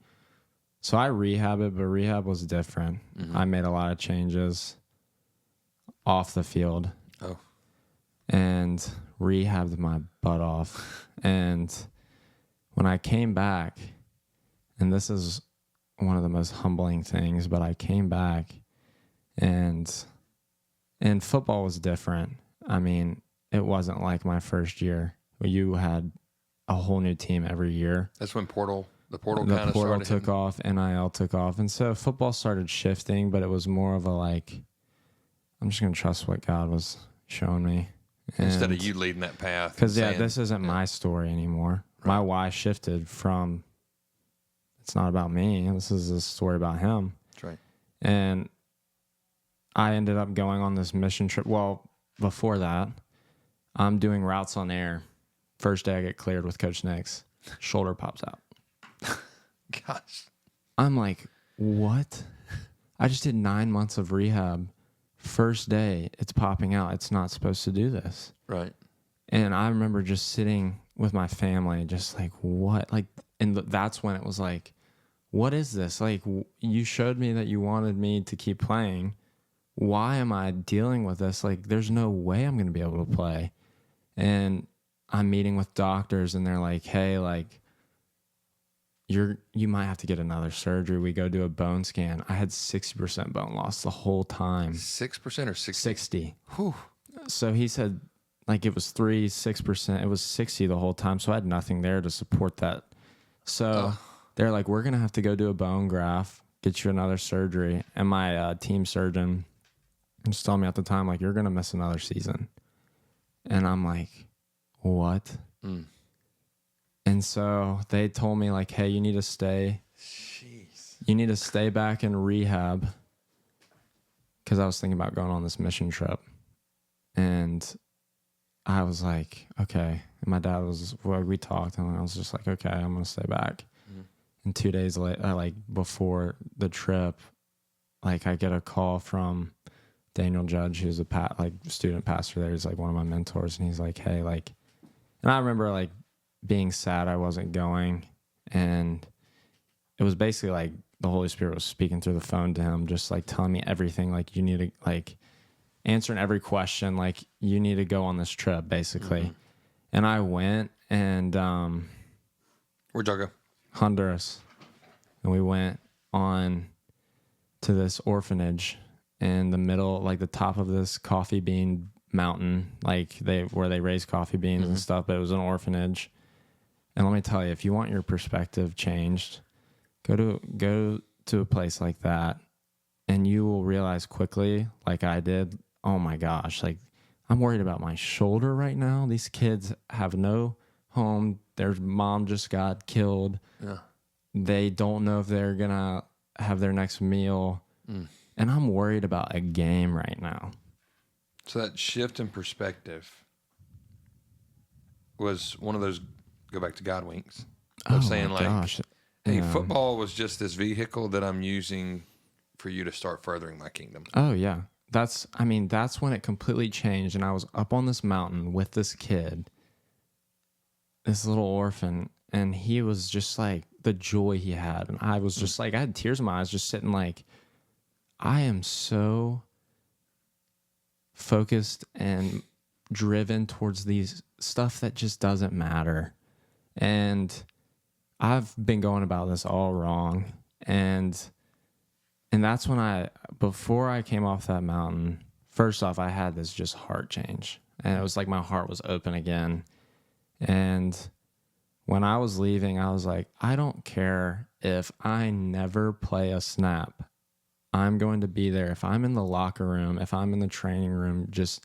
So I rehab it, but rehab was different. I made a lot of changes off the field. Oh. And rehabbed my butt off. And when I came back, and this is one of the most humbling things, but I came back, and football was different. I mean, it wasn't like my first year where you had a whole new team every year. That's when the portal kind of started. Took off, NIL took off, and so football started shifting. But it was more of a like, I'm just gonna trust what God was showing me instead of you leading that path. Because this isn't my story anymore. Right. My why shifted from, it's not about me. This is a story about him. That's right. And I ended up going on this mission trip. Well, before that, I'm doing routes on air. First day I get cleared with Coach Nix. Shoulder pops out. Gosh. I'm like, what? I just did 9 months of rehab. First day, it's popping out. It's not supposed to do this. Right. And I remember just sitting with my family, just like, what? Like, and that's when it was like, what is this? Like, you showed me that you wanted me to keep playing. Why am I dealing with this? Like, there's no way I'm going to be able to play. And I'm meeting with doctors, and they're like, hey, like, you might have to get another surgery. We go do a bone scan. I had 60% bone loss the whole time. 6% or 60? 60. Whew. So he said, like, it was 6%. It was 60 the whole time. So I had nothing there to support that. So they're like, we're going to have to go do a bone graft, get you another surgery. And my team surgeon was telling me at the time, like, you're going to miss another season. And I'm like, what? And so they told me, like, hey, you need to stay. Jeez. You need to stay back in rehab, because I was thinking about going on this mission trip. And I was like, okay. And my dad was, well, we talked, and I was just like, okay, I'm going to stay back. And 2 days later, like before the trip, like I get a call from Daniel Judge, who's a student pastor there. He's like one of my mentors. And he's like, hey, like, and I remember like being sad I wasn't going. And it was basically like the Holy Spirit was speaking through the phone to him, just like telling me everything. Like, you need to, like, answering every question. Like, you need to go on this trip, basically. And I went, and where'd y'all go? Honduras. And we went on to this orphanage in the middle, like the top of this coffee bean mountain, like where they raise coffee beans and stuff. But it was an orphanage. And let me tell you, if you want your perspective changed, go to a place like that, and you will realize quickly, like I did, oh my gosh, like, I'm worried about my shoulder right now. These kids have no home. Their mom just got killed. Yeah. They don't know if they're going to have their next meal. And I'm worried about a game right now. So that shift in perspective, was one of those go back to God winks of saying like, gosh. hey, Yeah. football was just this vehicle that I'm using for you to start furthering my kingdom. Oh yeah. That's when it completely changed. And I was up on this mountain with this kid, this little orphan, and he was just like the joy he had. And I was just like, I had tears in my eyes just sitting like, I am so focused and driven towards these stuff that just doesn't matter. And I've been going about this all wrong. And that's when before I came off that mountain, first off, I had this just heart change. And it was like my heart was open again. And when I was leaving, I was like, I don't care if I never play a snap. I'm going to be there. If I'm in the locker room, if I'm in the training room, just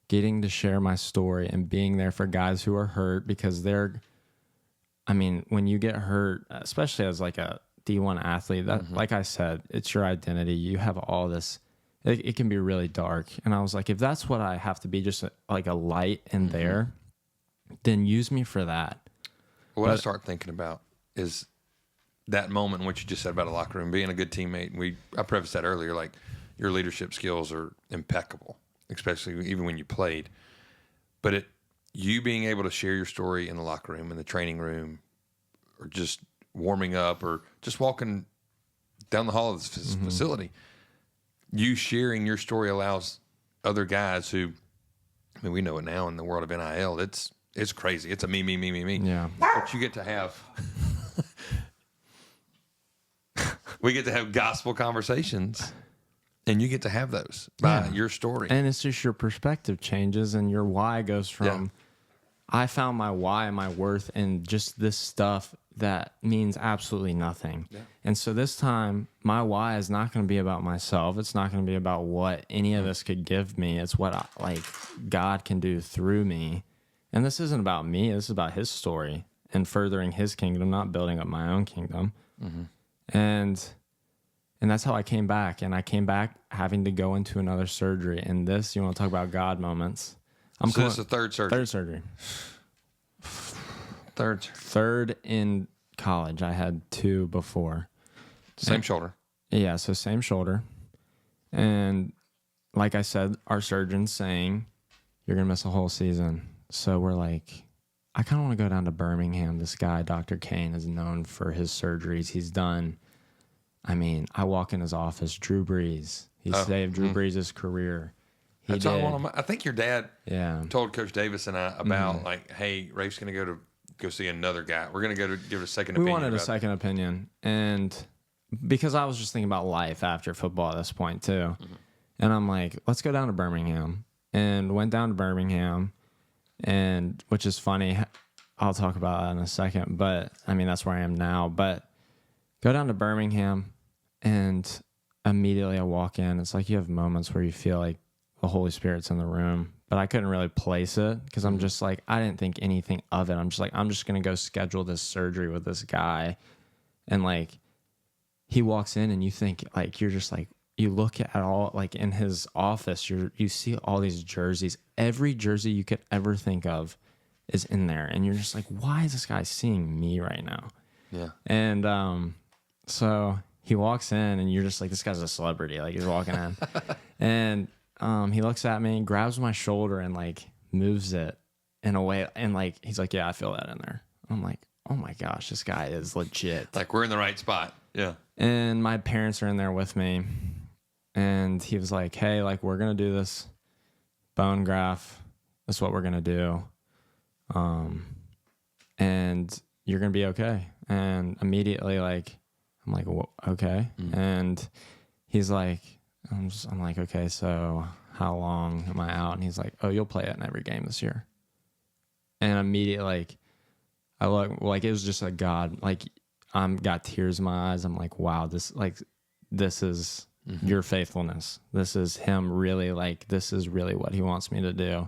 getting to share my story and being there for guys who are hurt, because when you get hurt, especially as like a D1 athlete, that, like I said, it's your identity. You have all this, it can be really dark. And I was like, if that's what I have to be, just like a light in there, then use me for that. What I start thinking about is that moment in which you just said about a locker room, being a good teammate. I prefaced that earlier, like your leadership skills are impeccable, especially even when you played. But you being able to share your story in the locker room, in the training room, or just warming up, or just walking down the hall of this facility, you sharing your story allows other guys who, we know it now in the world of NIL, it's crazy. It's a me. Yeah. But you get to have, we get to have gospel conversations, and you get to have those by your story. And it's just your perspective changes, and your why goes from, I found my why and my worth in just this stuff that means absolutely nothing. Yeah. And so this time, my why is not going to be about myself. It's not going to be about what any of this could give me. It's what God can do through me. And this isn't about me. This is about his story and furthering his kingdom, not building up my own kingdom. And that's how I came back. And I came back having to go into another surgery. And this, you want to talk about God moments. So this is the third surgery. Third surgery. Third in college. I had 2 before. Same shoulder. Yeah, so same shoulder. And like I said, our surgeon's saying, you're going to miss a whole season. So we're like, I kind of want to go down to Birmingham. This guy, Dr. Kane, is known for his surgeries. He's done, I walk in his office, Drew Brees. He saved Drew Brees' career. I think your dad told Coach Davis and I about hey, Rayf's going to go see another guy. We're going to go to give a second opinion. We wanted a second opinion. And because I was just thinking about life after football at this point too. And I'm like, let's go down to Birmingham. And went down to Birmingham, and which is funny. I'll talk about that in a second. But that's where I am now. But go down to Birmingham, and immediately I walk in. It's like you have moments where you feel like the Holy Spirit's in the room, but I couldn't really place it because I'm just like, I didn't think anything of it. I'm just like, I'm just going to go schedule this surgery with this guy. And he walks in, and you think you're just like, you look at all, in his office, you see all these jerseys. Every jersey you could ever think of is in there. And you're just like, why is this guy seeing me right now? Yeah. And so he walks in, and you're just like, this guy's a celebrity. He's walking in. And he looks at me, grabs my shoulder, and moves it in a way. And he's like, yeah, I feel that in there. I'm like, oh my gosh, this guy is legit. We're in the right spot. Yeah. And my parents are in there with me. And he was like, hey, we're going to do this bone graft. That's what we're going to do. And you're going to be okay. And immediately, I'm like, well, okay. And he's like, I'm like, okay, so how long am I out? And he's like, oh, you'll play it in every game this year. And immediately, I look, it was just a God, got tears in my eyes. I'm like, wow, this is your faithfulness. This is him really, this is really what he wants me to do.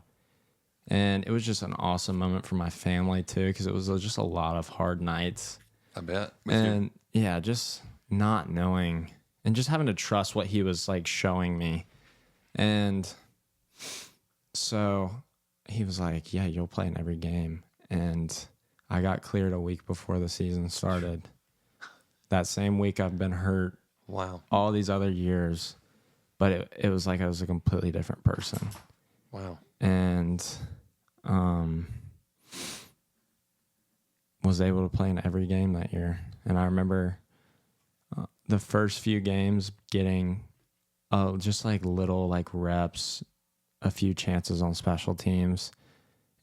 And it was just an awesome moment for my family too, because it was just a lot of hard nights. I bet. And yeah, just not knowing and just having to trust what he was showing me. And so he was like, yeah, you'll play in every game. and I got cleared a week before the season started. That same week I've been hurt. Wow. All these other years, but it was like I was a completely different person. Wow. And was able to play in every game that year. And I remember the first few games getting just like little like reps, a few chances on special teams,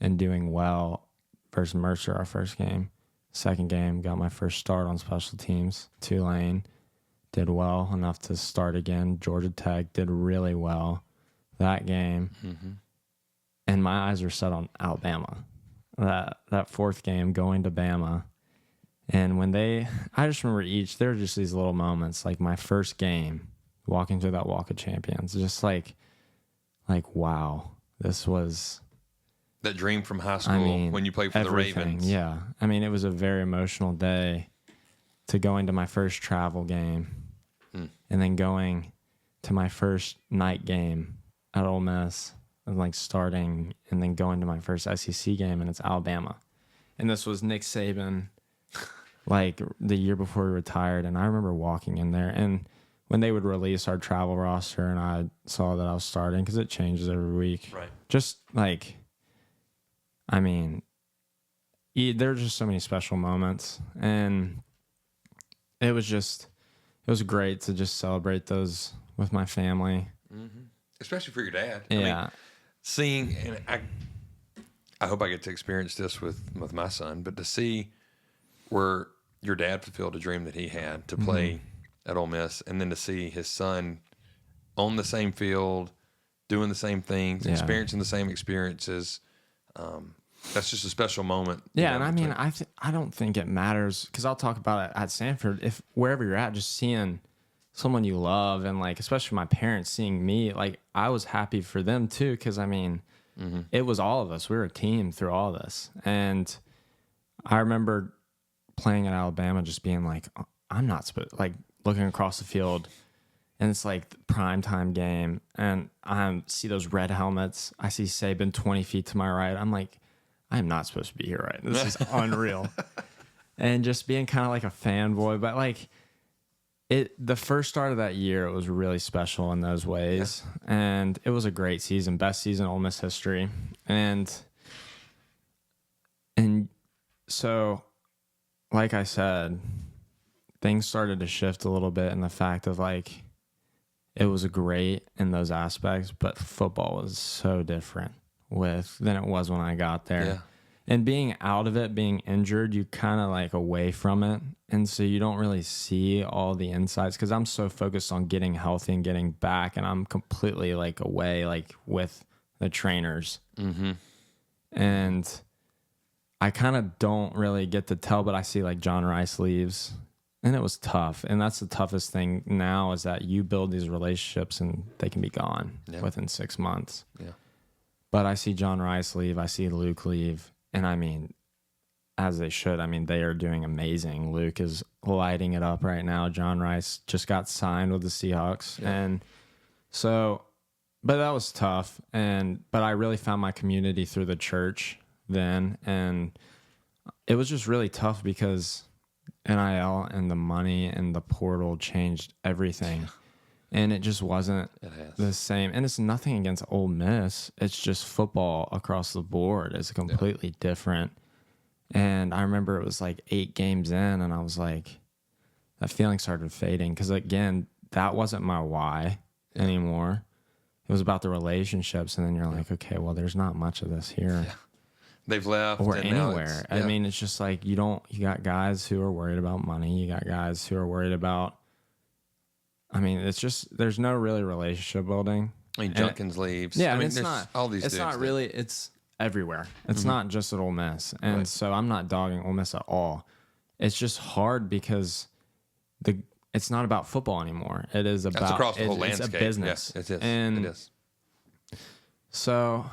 and doing well versus Mercer our first game. Second game, got my first start on special teams. Tulane did well enough to start again. Georgia Tech did really well that game. Mm-hmm. And my eyes were set on Alabama. That fourth game, going to Bama. And when I just remember there were just these little moments, like my first game, walking through that Walk of Champions, just like wow, this was... That dream from high school when you played for everything, the Ravens. Yeah. I mean, it was a very emotional day to going to my first travel game and then going to my first night game at Ole Miss and like starting and then going to my first SEC game, and it's Alabama. And this was Nick Saban, like the year before he retired. And I remember walking in there, and when they would release our travel roster and I saw that I was starting, because it changes every week. Right. Just like... I mean, there were just so many special moments, and it was great to just celebrate those with my family. Mm-hmm. Especially for your dad. Yeah. I mean, seeing, and I hope I get to experience this with my son, but to see where your dad fulfilled a dream that he had to play at Ole Miss, and then to see his son on the same field, doing the same things, experiencing the same experiences, that's just a special moment. Yeah, and I mean, I don't think it matters, because I'll talk about it at Sanford. If wherever you're at, just seeing someone you love, and like especially my parents seeing me, like I was happy for them too, because I mean, it was all of us. We were a team through all this, and I remember playing at Alabama, just being like, I'm not supposed, like looking across the field, and it's like the primetime game, and I see those red helmets. I see Saban 20 feet to my right. I'm like, I am not supposed to be here, right? This is unreal. And just being kind of like a fanboy, but like the first start of that year, it was really special in those ways. Yeah. And it was a great season, best season in Ole Miss history. And so, like I said, things started to shift a little bit in the fact of like, it was great in those aspects, but football was so different than it was when I got there. Yeah. And being out of it, being injured, you kind of like away from it. And so you don't really see all the insights, because I'm so focused on getting healthy and getting back, and I'm completely like away, like with the trainers. Mm-hmm. And I kind of don't really get to tell, but I see like John Rice leaves, and it was tough. And that's the toughest thing now, is that you build these relationships and they can be gone within 6 months. Yeah. But I see John Rice leave. I see Luke leave. And I mean, as they should. I mean, they are doing amazing. Luke is lighting it up right now. John Rice just got signed with the Seahawks. Yeah. And so, but that was tough. But I really found my community through the church then. And it was just really tough because NIL and the money and the portal changed everything. And it just wasn't the same. And it's nothing against Ole Miss. It's just football across the board is completely different. And I remember it was like 8 games in, and I was like, that feeling started fading. Because, again, that wasn't my why anymore. It was about the relationships. And then you're like, okay, well, there's not much of this here. Yeah. They've left. Or anywhere. I mean, it's just like you got guys who are worried about money. You got guys who are worried about, I mean, it's just, there's no really relationship building. I mean, Junkins leaves. Yeah, I mean, it's not, all these it's dudes not really, it's everywhere. It's not just at Ole Miss. And so I'm not dogging Ole Miss at all. It's just hard because it's not about football anymore. It is about, that's across the whole landscape. It's a business. Yes, it is. And it is. So,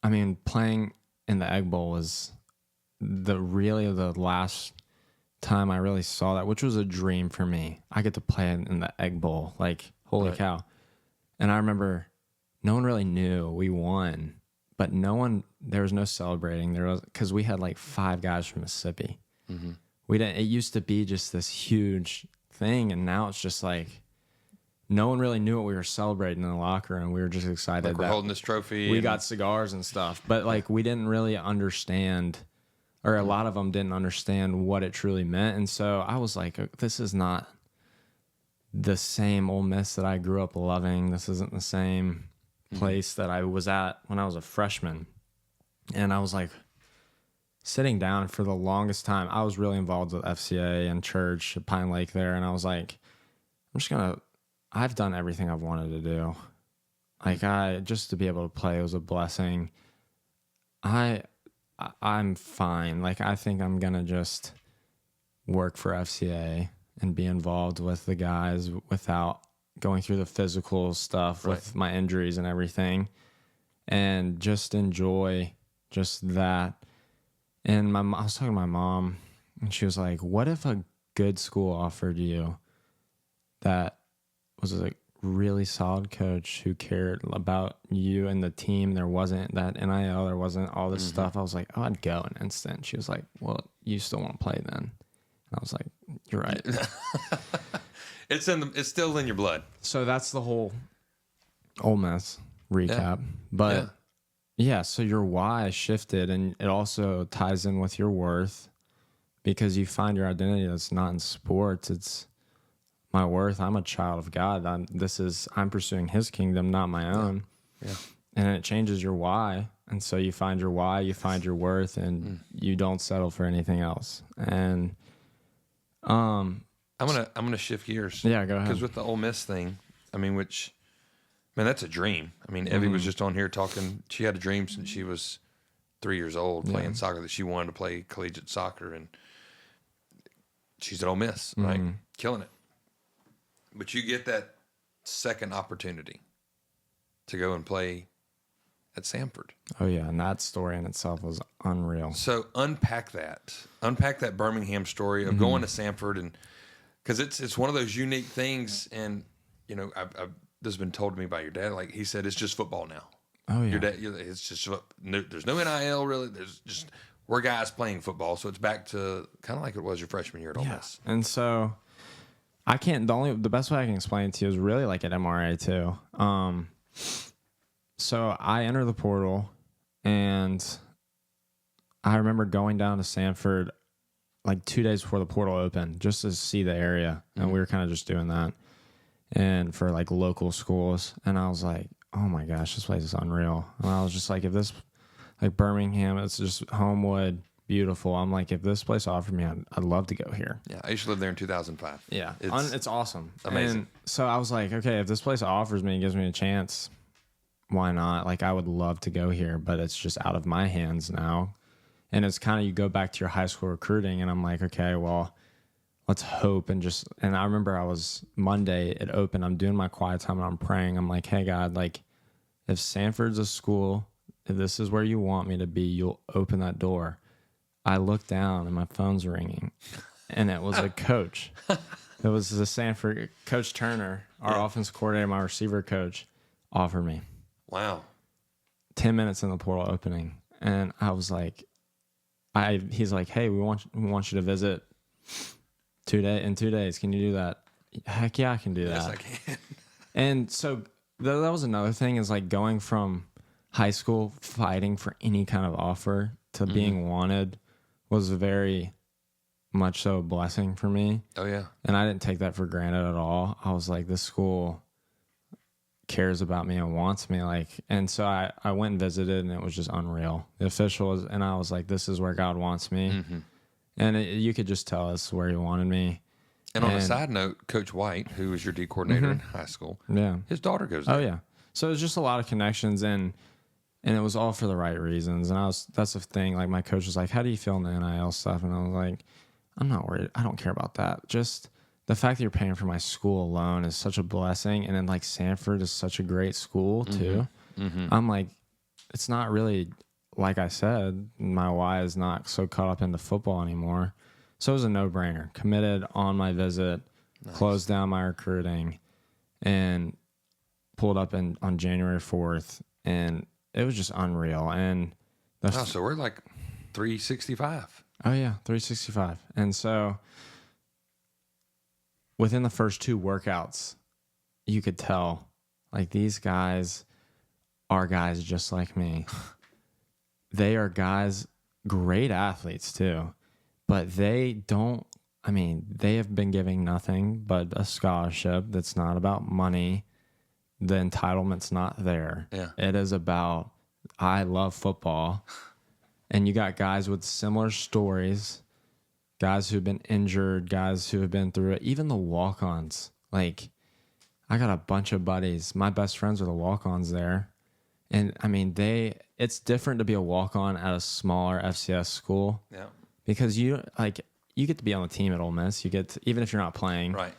I mean, playing in the Egg Bowl was the last time I really saw that, which was a dream for me. I get to play in the Egg Bowl. Like, holy cow. And I remember no one really knew we won, but there was no celebrating. Because we had like 5 guys from Mississippi. Mm-hmm. It used to be just this huge thing, and now it's just like no one really knew what we were celebrating in the locker room. We were just excited like we're that holding this trophy. we got cigars and stuff, but like we didn't really understand, or a lot of them didn't understand what it truly meant. And so I was like, this is not the same Ole Miss that I grew up loving. This isn't the same place that I was at when I was a freshman. And I was like sitting down for the longest time. I was really involved with FCA and church at Pine Lake there. And I was like, I've done everything I've wanted to do. Like just to be able to play was a blessing. I'm fine. Like I think I'm going to just work for FCA and be involved with the guys without going through the physical stuff with my injuries and everything, and just enjoy just that. And I was talking to my mom, and she was like, what if a good school offered you that was a really solid coach who cared about you and the team? There wasn't that NIL, there wasn't all this stuff. I was like, oh, I'd go in an instant. She was like, well, you still want to play then? And I was like, you're right. It's still in your blood. So that's the whole Ole Miss recap. But yeah, so your why shifted, and it also ties in with your worth, because you find your identity that's not in sports. It's my worth. I'm a child of God. I'm pursuing His kingdom, not my own. Yeah. And it changes your why. And so you find your why, you find your worth, and you don't settle for anything else. And I'm gonna shift gears. Yeah, go ahead. Because with the Ole Miss thing, I mean, that's a dream. I mean, Evie was just on here talking. She had a dream since she was 3 years old, playing soccer, that she wanted to play collegiate soccer, and she's at Ole Miss, right? Killing it. But you get that second opportunity to go and play at Samford. Oh yeah, and that story in itself was unreal. So unpack that Birmingham story of going to Samford, and because it's one of those unique things. And you know, this has been told to me by your dad. Like he said, it's just football now. Oh yeah, your dad. It's just there's no NIL really. There's just we're guys playing football. So it's back to kind of like it was your freshman year at Ole Miss. And so the best way I can explain it to you is really like at MRA too. So I enter the portal, and I remember going down to Samford like 2 days before the portal opened just to see the area. And we were kind of just doing that, and for like local schools. And I was like, oh my gosh, this place is unreal. And I was just like, if this, like Birmingham, it's just Homewood, beautiful. I'm like, if this place offered me, I'd love to go here. Yeah, I used to live there in 2005. Yeah, it's awesome. Amazing. And so I was like, okay, if this place offers me and gives me a chance, why not? Like, I would love to go here, but it's just out of my hands now. And it's kind of, you go back to your high school recruiting, and I'm like, okay, well, let's hope. And I remember Monday, it opened, I'm doing my quiet time, and I'm praying. I'm like, hey, God, like, if Samford's a school, if this is where you want me to be, you'll open that door. I look down, and my phone's ringing, and it was a coach. It was the Samford, Coach Turner, our offensive coordinator, my receiver coach, offered me. Wow. 10 minutes in the portal opening. And I was like, he's like, hey, we want you to visit in 2 days. Can you do that? Heck yeah, I can do that. Yes, I can. And so that was another thing, is like going from high school fighting for any kind of offer to being wanted was very much so a blessing for me. Oh yeah. And I didn't take that for granted at all. I was like, this school cares about me and wants me, like. And so I went and visited, and it was just unreal. The official and I was like, this is where God wants me. And you could just tell us where He wanted me. And on a side note, Coach White, who was your D coordinator in high school, his daughter goes there. Oh yeah. So it was just a lot of connections, and it was all for the right reasons. And that's the thing. Like, my coach was like, how do you feel in the NIL stuff? And I was like, I'm not worried. I don't care about that. Just the fact that you're paying for my school alone is such a blessing. And then like Samford is such a great school too. I'm like, it's not really, like I said, my why is not so caught up into football anymore. So it was a no-brainer. Committed on my visit, closed down my recruiting, and pulled up on January 4th. And just unreal. And so we're like 365. Oh yeah, 365. And so within the first 2 workouts, you could tell like these guys are guys just like me. They are guys, great athletes too, but they have been giving nothing but a scholarship that's not about money. The entitlement's not there. Yeah. It is about, I love football. And you got guys with similar stories, guys who've been injured, guys who have been through it, even the walk-ons. Like, I got a bunch of buddies. My best friends are the walk-ons there. And, I mean, it's different to be a walk-on at a smaller FCS school. Yeah. Because you get to be on the team at Ole Miss. You get to, even if you're not playing. Right.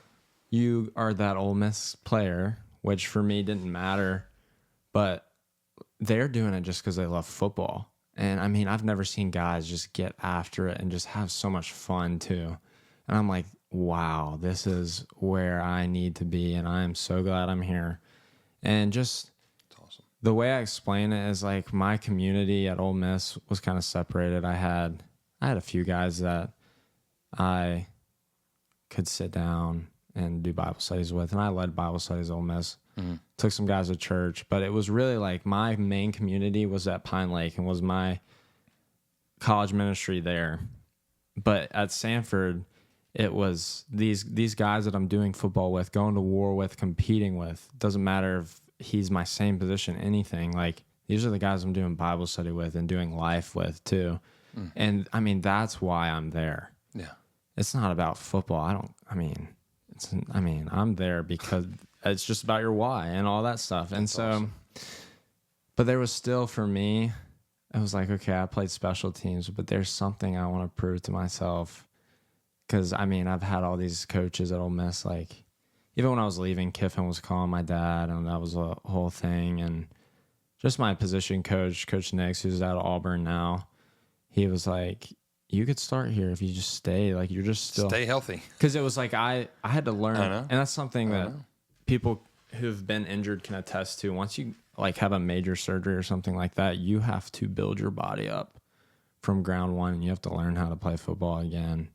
You are that Ole Miss player, which for me didn't matter. But they're doing it just because they love football. And, I mean, I've never seen guys just get after it and just have so much fun, too. And I'm like, wow, this is where I need to be, and I am so glad I'm here. And just awesome. The way I explain it is like my community at Ole Miss was kind of separated. I had a few guys that I could sit down and do Bible studies with, and I led Bible studies at Ole Miss. Mm-hmm. Took some guys to church, but it was really like my main community was at Pine Lake and was my college ministry there. But at Sanford, it was these guys that I'm doing football with, going to war with, competing with. Doesn't matter if he's my same position, anything. Like, these are the guys I'm doing Bible study with and doing life with too. Mm. And I mean, that's why I'm there. Yeah. It's not about football. I'm there because it's just about your why and all that stuff. And so, awesome. But there was still, for me, it was like, okay, I played special teams, but there's something I want to prove to myself. Because, I mean, I've had all these coaches at Ole Miss, like, even when I was leaving, Kiffin was calling my dad, and that was a whole thing. And just my position coach, Coach Nix, who's at Auburn now, he was like, you could start here if you just stay. Like, you're just still... Stay healthy. Because it was like, I had to learn. I know. And that's something that people who've been injured can attest to. Once you, like, have a major surgery or something like that, you have to build your body up from ground one, and you have to learn how to play football again.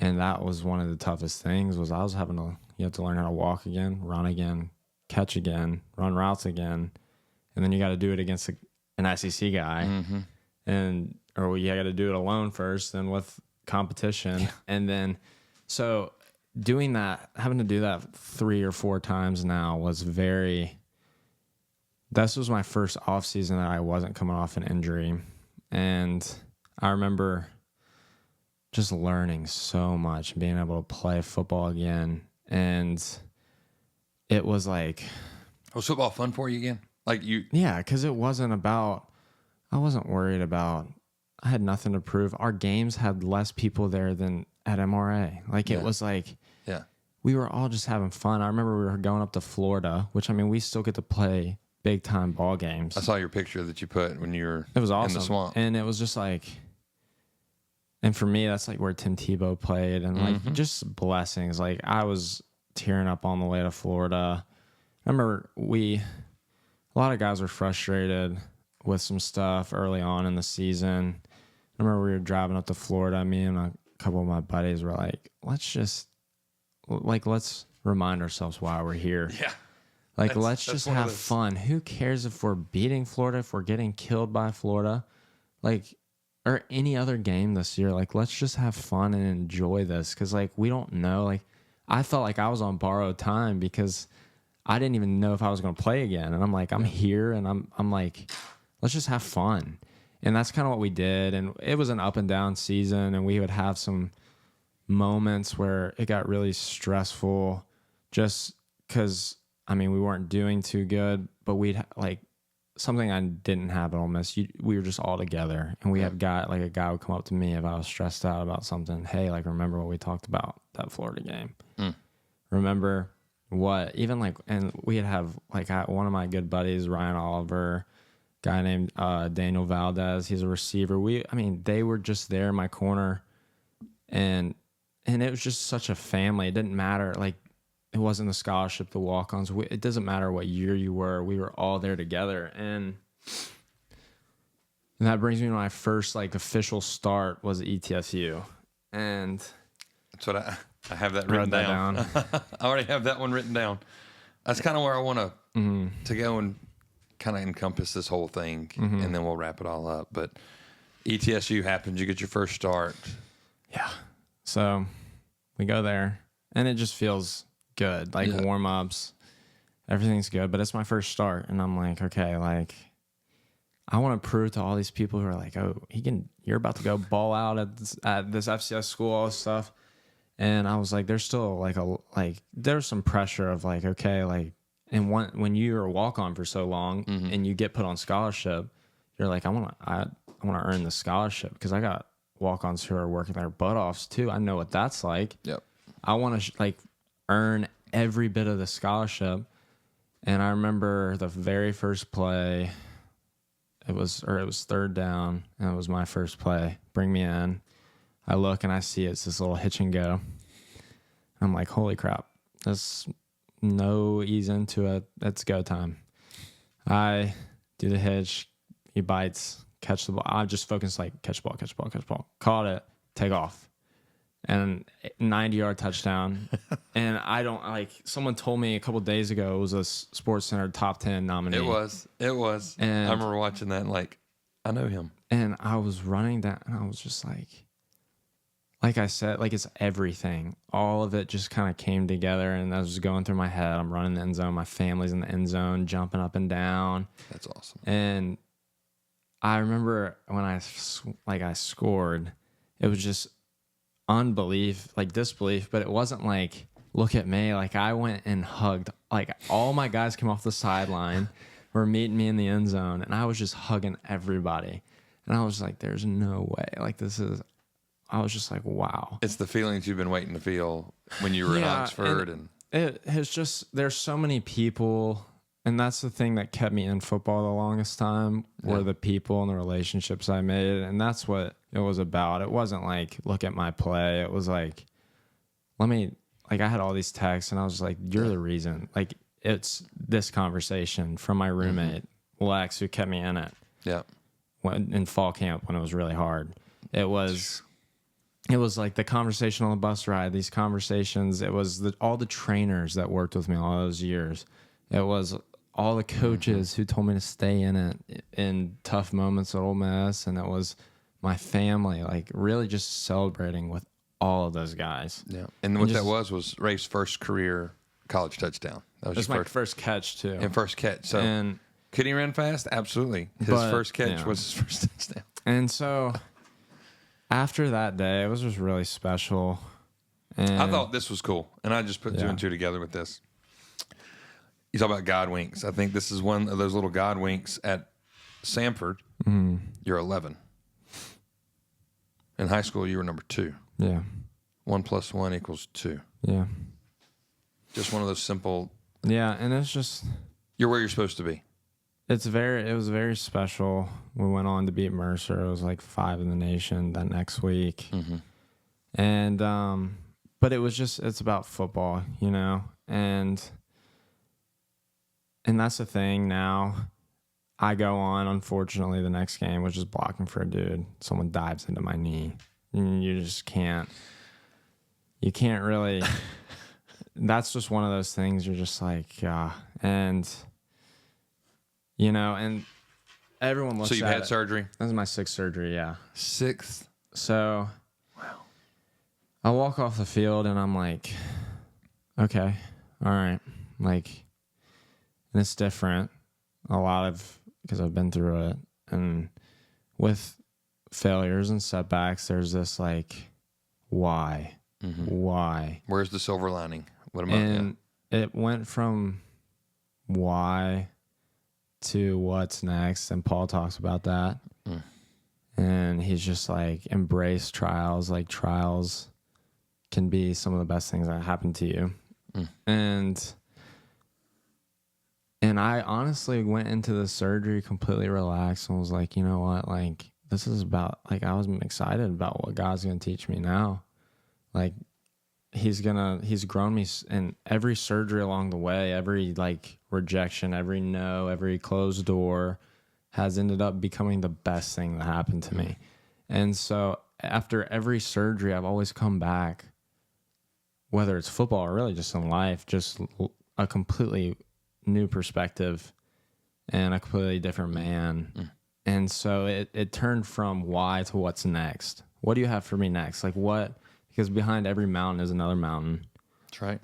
And that was one of the toughest things, was you have to learn how to walk again, run again, catch again, run routes again. And then you got to do it against an SEC guy. Mm-hmm. Or you got to do it alone first, then with competition. Yeah. And then, so doing that, having to do that 3 or 4 times now was this was my first off season that I wasn't coming off an injury. And I remember just learning so much, being able to play football again. And it was like... Was football fun for you again? Like you... Yeah, because it wasn't about... I wasn't worried about... I had nothing to prove. Our games had less people there than at MRA. Like, it was like... Yeah. We were all just having fun. I remember we were going up to Florida, which, I mean, we still get to play big-time ball games. I saw your picture that you put when you were It was awesome. in the swamp. And it was just like... And for me, that's like where Tim Tebow played, and like just blessings. Like, I was tearing up on the way to Florida. I remember a lot of guys were frustrated with some stuff early on in the season. I remember we were driving up to Florida. Me and a couple of my buddies were like, let's remind ourselves why we're here. Yeah. Like, let's just have fun. Who cares if we're beating Florida, if we're getting killed by Florida? Like, or any other game this year. Like, let's just have fun and enjoy this. Because, like, we don't know. Like, I felt like I was on borrowed time because I didn't even know if I was going to play again. And I'm like, I'm here, and I'm like, let's just have fun. And that's kind of what we did. And it was an up and down season, and we would have some moments where it got really stressful just because, I mean, we weren't doing too good, but we'd like something I didn't have at Ole Miss. We were just all together, and we had a guy would come up to me if I was stressed out about something. Hey, like, remember what we talked about that Florida game? Remember what? Even like, and we'd have like one of my good buddies, Ryan Oliver, guy named Daniel Valdez. He's a receiver. They were just there in my corner, and it was just such a family. It didn't matter. Like, it wasn't the scholarship, the walk-ons. It doesn't matter what year you were. We were all there together. And And that brings me to my first like official start was ETSU. And that's what I have that written down. I already have that one written down. That's kind of where I want to go and kind of encompass this whole thing, and then we'll wrap it all up. But ETSU happens, you get your first start. Yeah. So we go there, and it just feels good, like warm-ups. Everything's good, but it's my first start, and I'm like, okay, like I want to prove to all these people who are like, oh, you're about to go ball out at this FCS school, all this stuff. And I was like, there's still there's some pressure of like, okay, like, and when you're a walk-on for so long and you get put on scholarship, you're like, I want to earn the scholarship because I got walk-ons who are working their butt offs too. I know what that's like. Yep. I want to earn every bit of the scholarship. And I remember the very first play, it was third down, and it was my first play. Bring me in. I look and I see it's this little hitch and go. I'm like, holy crap. There's no ease into it. It's go time. I do the hitch. He bites. Catch the ball. I just focus like catch ball. Caught it. Take off. And 90-yard touchdown. And I don't someone told me a couple days ago it was a Sports Center top 10 nominee. It was. And I remember watching that and I know him. And I was running down and I was just like I said, it's everything. All of it just kind of came together, and I was going through my head. I'm running the end zone. My family's in the end zone, jumping up and down. That's awesome. And I remember when I scored, it was just disbelief, but it wasn't like, look at me. I went and hugged, all my guys came off the sideline, were meeting me in the end zone, and I was just hugging everybody. And I was like, there's no way. I was just like, wow. It's the feelings you've been waiting to feel when you were in Oxford. And it has just, there's so many people, and that's the thing that kept me in football the longest time, were the people and the relationships I made. And that's what it was about. It wasn't like, look at my play. It was like, I had all these texts, and I was like, you're the reason. It's this conversation from my roommate, Lex, who kept me in it. Yeah. In fall camp when it was really hard. It was like the conversation on the bus ride, these conversations. It was all the trainers that worked with me all those years. It was all the coaches who told me to stay in it in tough moments at Ole Miss. And it was my family, really just celebrating with all of those guys. Yeah. And what that was Rayf's first career college touchdown. That was my first catch too. And first catch. So could he run fast? Absolutely. His first catch was his first touchdown. And so after that day, it was just really special. And I thought this was cool, and I just put two and two together with this. You talk about God winks. I think this is one of those little God winks at Samford. You're 11. In high school, you were number 2. Yeah. 1 + 1 = 2. Yeah. Just one of those simple. Yeah, and it's just, you're where you're supposed to be. It was very special. We went on to beat Mercer. It was 5 in the nation that next week. And but it was it's about football, and that's the thing now. I go on, unfortunately, the next game, which is blocking for a dude. Someone dives into my knee. And you just can't really, that's just one of those things you're just and and everyone looks at it. So you've had surgery? This is my 6th surgery, yeah. 6th? So, wow. I walk off the field and I'm like, okay, all right. And it's different. Because I've been through it. And with failures and setbacks, there's this why? Why? Where's the silver lining? What about And it went from why to what's next, and Paul talks about that. And he's just embrace trials. Trials can be some of the best things that happen to you. And I honestly went into the surgery completely relaxed and was like, you know what, this is about, I was excited about what God's gonna teach me now. He's grown me in every surgery along the way, every rejection, every no, every closed door, has ended up becoming the best thing that happened to me. And so after every surgery, I've always come back, whether it's football or really just in life, just a completely new perspective and a completely different man. And so it turned from why to what's next. What do you have for me next? Like what? Because behind every mountain is another mountain. That's right.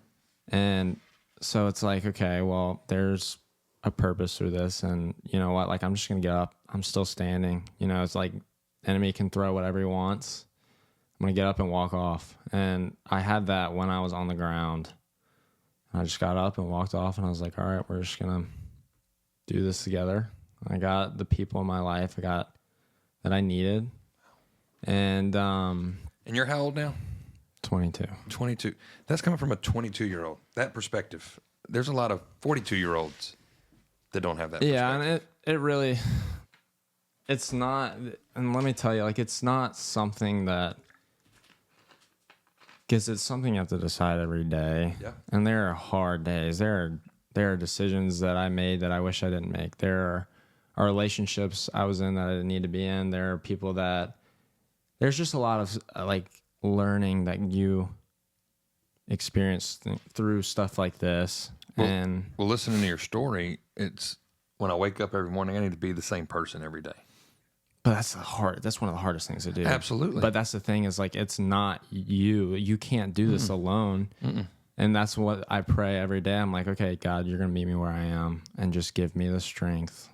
And so it's like, okay, well, there's a purpose through this. And you know what? Like, I'm just going to get up. I'm still standing. You know, it's like enemy can throw whatever he wants. I'm going to get up and walk off. And I had that when I was on the ground. I just got up and walked off, and I was like, all right, we're just going to do this together. I got the people in my life that I needed. And you're how old now? 22. 22. That's coming from a 22-year-old. That perspective. There's a lot of 42-year-olds that don't have that perspective. Yeah, and it really, it's not, and let me tell you, like, it's not something that, because it's something you have to decide every day. Yeah. And there are hard days. There are decisions that I made that I wish I didn't make. There are relationships I was in that I didn't need to be in. There are people that, there's just a lot of, like, learning that you experience through stuff like this. Well, listening to your story, it's when I wake up every morning, I need to be the same person every day. But that's one of the hardest things to do. Absolutely. But that's the thing is, like, it's not you. You can't do this alone. And that's what I pray every day. I'm like, okay, God, you're going to meet me where I am and just give me the strength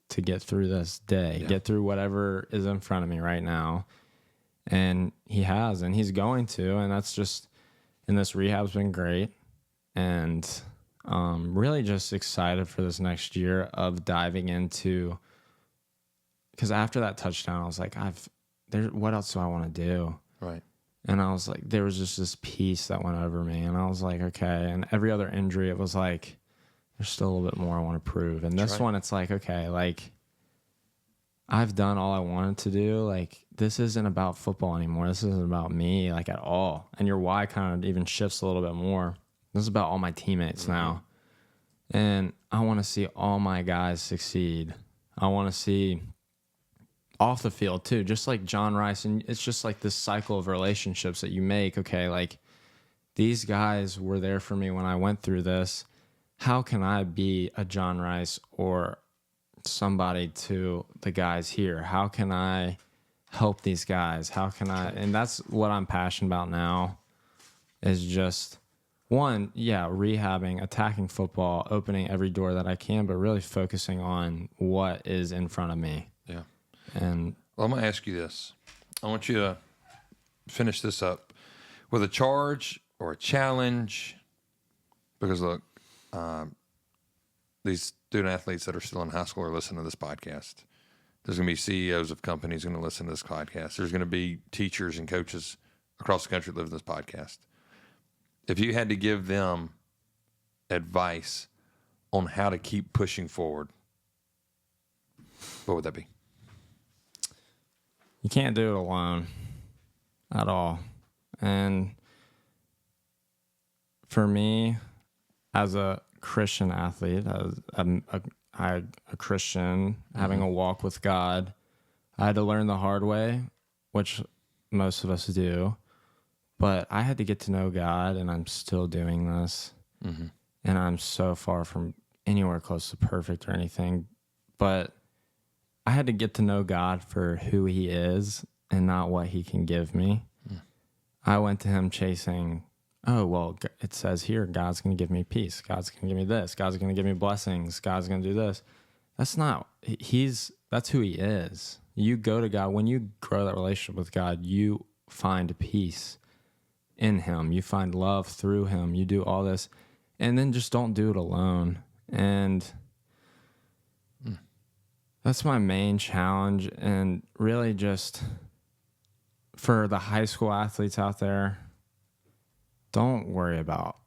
to get through this day, get through whatever is in front of me right now. And he has, and he's going to, and that's just, and this rehab's been great. And really just excited for this next year of diving into, because after that touchdown, I was like, what else do I want to do? Right. And I was like, there was just this peace that went over me. And I was like, okay. And every other injury, it was like, there's still a little bit more I want to prove. And this one, it's like, okay, like, I've done all I wanted to do. Like, this isn't about football anymore. This isn't about me, like, at all. And your why kind of even shifts a little bit more. This is about all my teammates now. And I want to see all my guys succeed. I want to see off the field too, just like John Rice. And it's just like this cycle of relationships that you make. Okay, like, these guys were there for me when I went through this. How can I be a John Rice or somebody to the guys here? How can I help these guys? How can I? And that's what I'm passionate about now, is just rehabbing, attacking football, opening every door that I can, but really focusing on what is in front of me. Yeah. And well, I'm going to ask you this. I want you to finish this up with a charge or a challenge, because look, these student athletes that are still in high school are listening to this podcast. There's going to be CEOs of companies going to listen to this podcast. There's going to be teachers and coaches across the country that live in this podcast. If you had to give them advice on how to keep pushing forward, what would that be? You can't do it alone at all. And for me, as a Christian athlete, as a Christian having a walk with God, I had to learn the hard way, which most of us do. But I had to get to know God, and I'm still doing this. And I'm so far from anywhere close to perfect or anything. But I had to get to know God for who he is and not what he can give me. I went to him chasing, it says here, God's going to give me peace. God's going to give me this. God's going to give me blessings. God's going to do this. That's who he is. You go to God. When you grow that relationship with God, you find peace in him. You find love through him. You do all this, and then just don't do it alone. And that's my main challenge. And really just for the high school athletes out there, don't worry about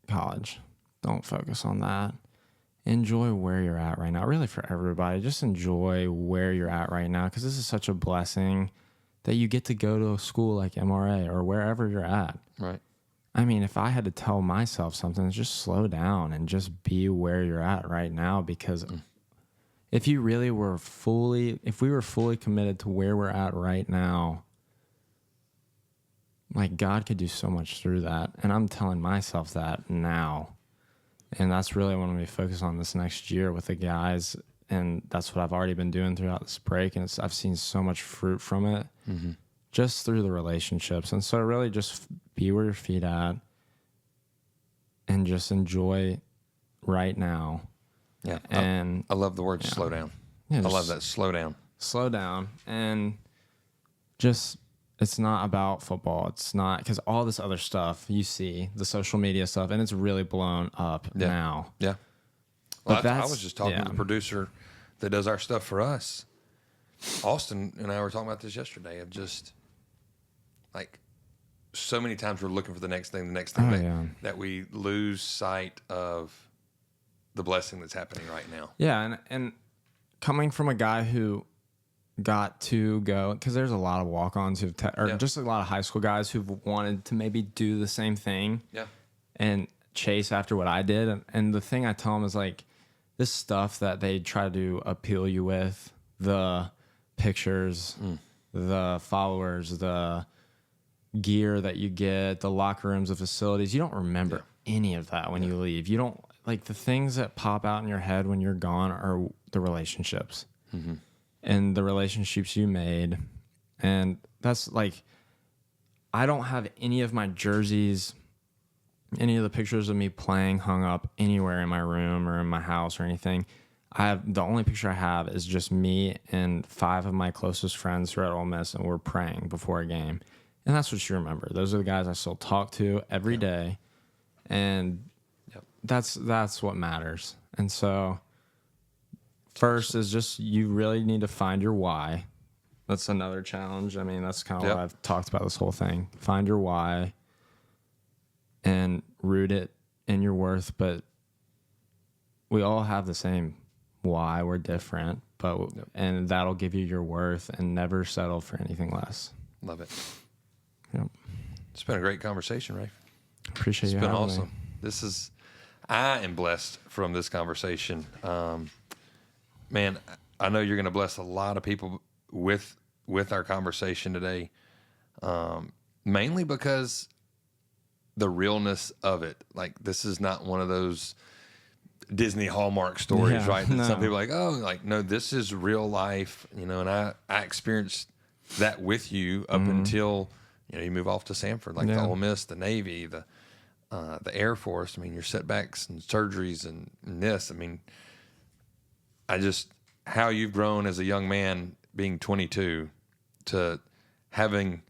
college. Don't focus on that. Enjoy where you're at right now. Really, for everybody, just enjoy where you're at right now, because this is such a blessing that you get to go to a school like MRA or wherever you're at. Right. I mean, if I had to tell myself something, it's just slow down and just be where you're at right now, because if you really were if we were fully committed to where we're at right now, like God could do so much through that. And I'm telling myself that now. And that's really what I'm going to be focused on this next year with the guys. And that's what I've already been doing throughout this break. And I've seen so much fruit from it just through the relationships. And so really just be where your feet at and just enjoy right now. Yeah. And I love the word slow down. Yeah, I love that. Slow down. Slow down. And just, it's not about football. It's not, because all this other stuff you see, the social media stuff, and it's really blown up now. Yeah. Well, But I was just talking to the producer that does our stuff for us. Austin and I were talking about this yesterday of just like so many times we're looking for the next thing, that we lose sight of the blessing that's happening right now. Yeah. And coming from a guy who got to go, because there's a lot of walk-ons just a lot of high school guys who've wanted to maybe do the same thing and chase after what I did. And the thing I tell them is like, this stuff that they try to appeal you with, the pictures, the followers, the gear that you get, the locker rooms, the facilities, you don't remember any of that when you leave. You don't, like, the things that pop out in your head when you're gone are the relationships. And the relationships you made. And that's like, I don't have any of my jerseys, any of the pictures of me playing hung up anywhere in my room or in my house or anything. The only picture I have is just me and 5 of my closest friends who are at Ole Miss, and we're praying before a game. And that's what you remember. Those are the guys I still talk to every day. And that's what matters. And so first is just, you really need to find your why. That's another challenge. I mean, that's kind of what I've talked about this whole thing. Find your why and root it in your worth. But we all have the same why. We're different, and that'll give you your worth, and never settle for anything less. Love it. Yep. It's been a great conversation, Rayf. Appreciate you having me. It's been awesome. I am blessed from this conversation. Man, I know you're going to bless a lot of people with our conversation today, mainly because the realness of it. Like, this is not one of those Disney Hallmark stories, right? That some people are like, oh, like, no, this is real life, and I experienced that with you up until, you move off to Sanford, like the Ole Miss, the Navy, the Air Force. I mean, your setbacks and surgeries and this, I mean, how you've grown as a young man, being 22, to having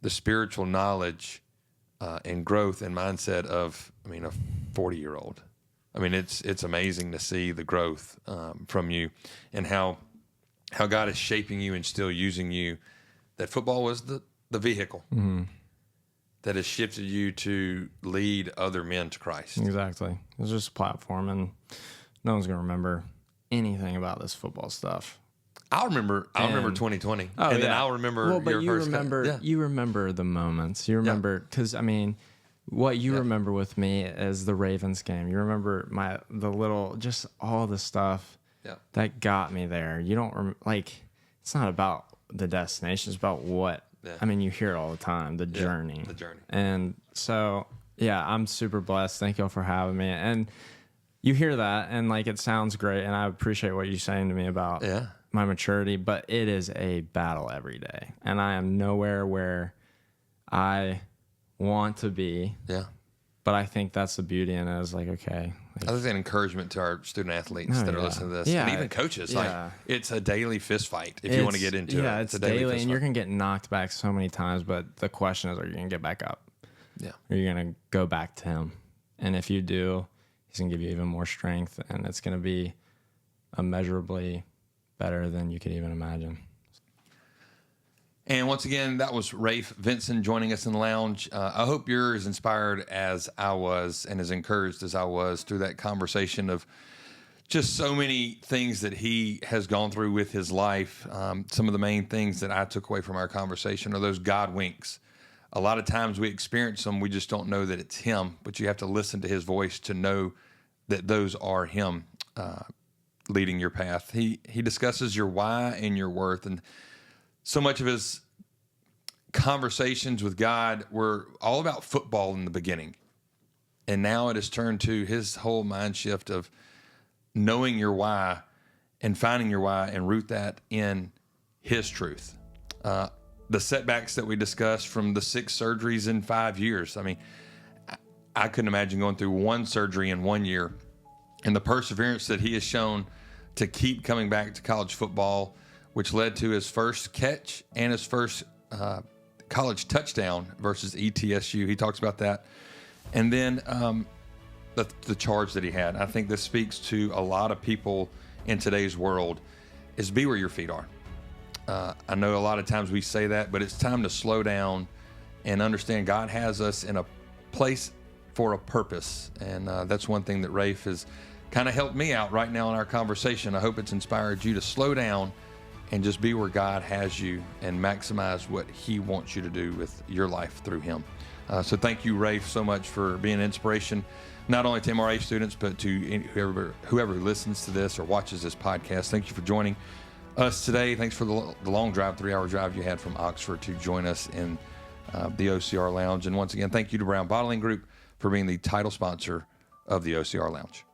the spiritual knowledge and growth and mindset of, a 40-year-old. I mean, it's amazing to see the growth from you, and how God is shaping you and still using you. That football was the vehicle that has shifted you to lead other men to Christ. Exactly. It was just a platform, and no one's going to remember anything about this football stuff. I'll remember 2020, and then I'll remember You remember the moments. You remember, because what you remember with me is the Ravens game. You remember just all the stuff that got me there. You don't it's not about the destination. It's about what. You hear it all the time. The journey. The journey. And so, I'm super blessed. Thank y'all for having me. And you hear that, and it sounds great, and I appreciate what you're saying to me about my maturity, but it is a battle every day, and I am nowhere where I want to be. Yeah. But I think that's the beauty in it. Is okay. I think an encouragement to our student athletes that are listening to this, and even coaches. It's a daily fist fight if you want to get into it. Yeah, it's a daily, and you're gonna get knocked back so many times. But the question is, are you gonna get back up? Yeah. Or are you gonna go back to him? And if you do, he's going to give you even more strength, and it's going to be immeasurably better than you could even imagine. And once again, that was Rayf Vinson joining us in the lounge. I hope you're as inspired as I was and as encouraged as I was through that conversation of just so many things that he has gone through with his life. Some of the main things that I took away from our conversation are those God winks. A lot of times we experience them, we just don't know that it's him, but you have to listen to his voice to know that those are him. leading your path. He discusses your why and your worth, and so much of his conversations with God were all about football in the beginning. And now it has turned to his whole mind shift of knowing your why and finding your why and root that in his truth. The setbacks that we discussed from the 6 surgeries in 5 years. I mean, I couldn't imagine going through 1 surgery in 1 year, and the perseverance that he has shown to keep coming back to college football, which led to his first catch and his first college touchdown versus ETSU. He talks about that. And then the charge that he had. I think this speaks to a lot of people in today's world, is be where your feet are. I know a lot of times we say that, but it's time to slow down and understand God has us in a place for a purpose. And that's one thing that Rayf has kind of helped me out right now in our conversation. I hope it's inspired you to slow down and just be where God has you and maximize what he wants you to do with your life through him. So thank you, Rayf, so much for being an inspiration, not only to MRA students, but to whoever listens to this or watches this podcast. Thank you for joining us today. Thanks for the long drive, 3-hour drive you had from Oxford to join us in the OCR Lounge. And once again, thank you to Brown Bottling Group for being the title sponsor of the OCR Lounge.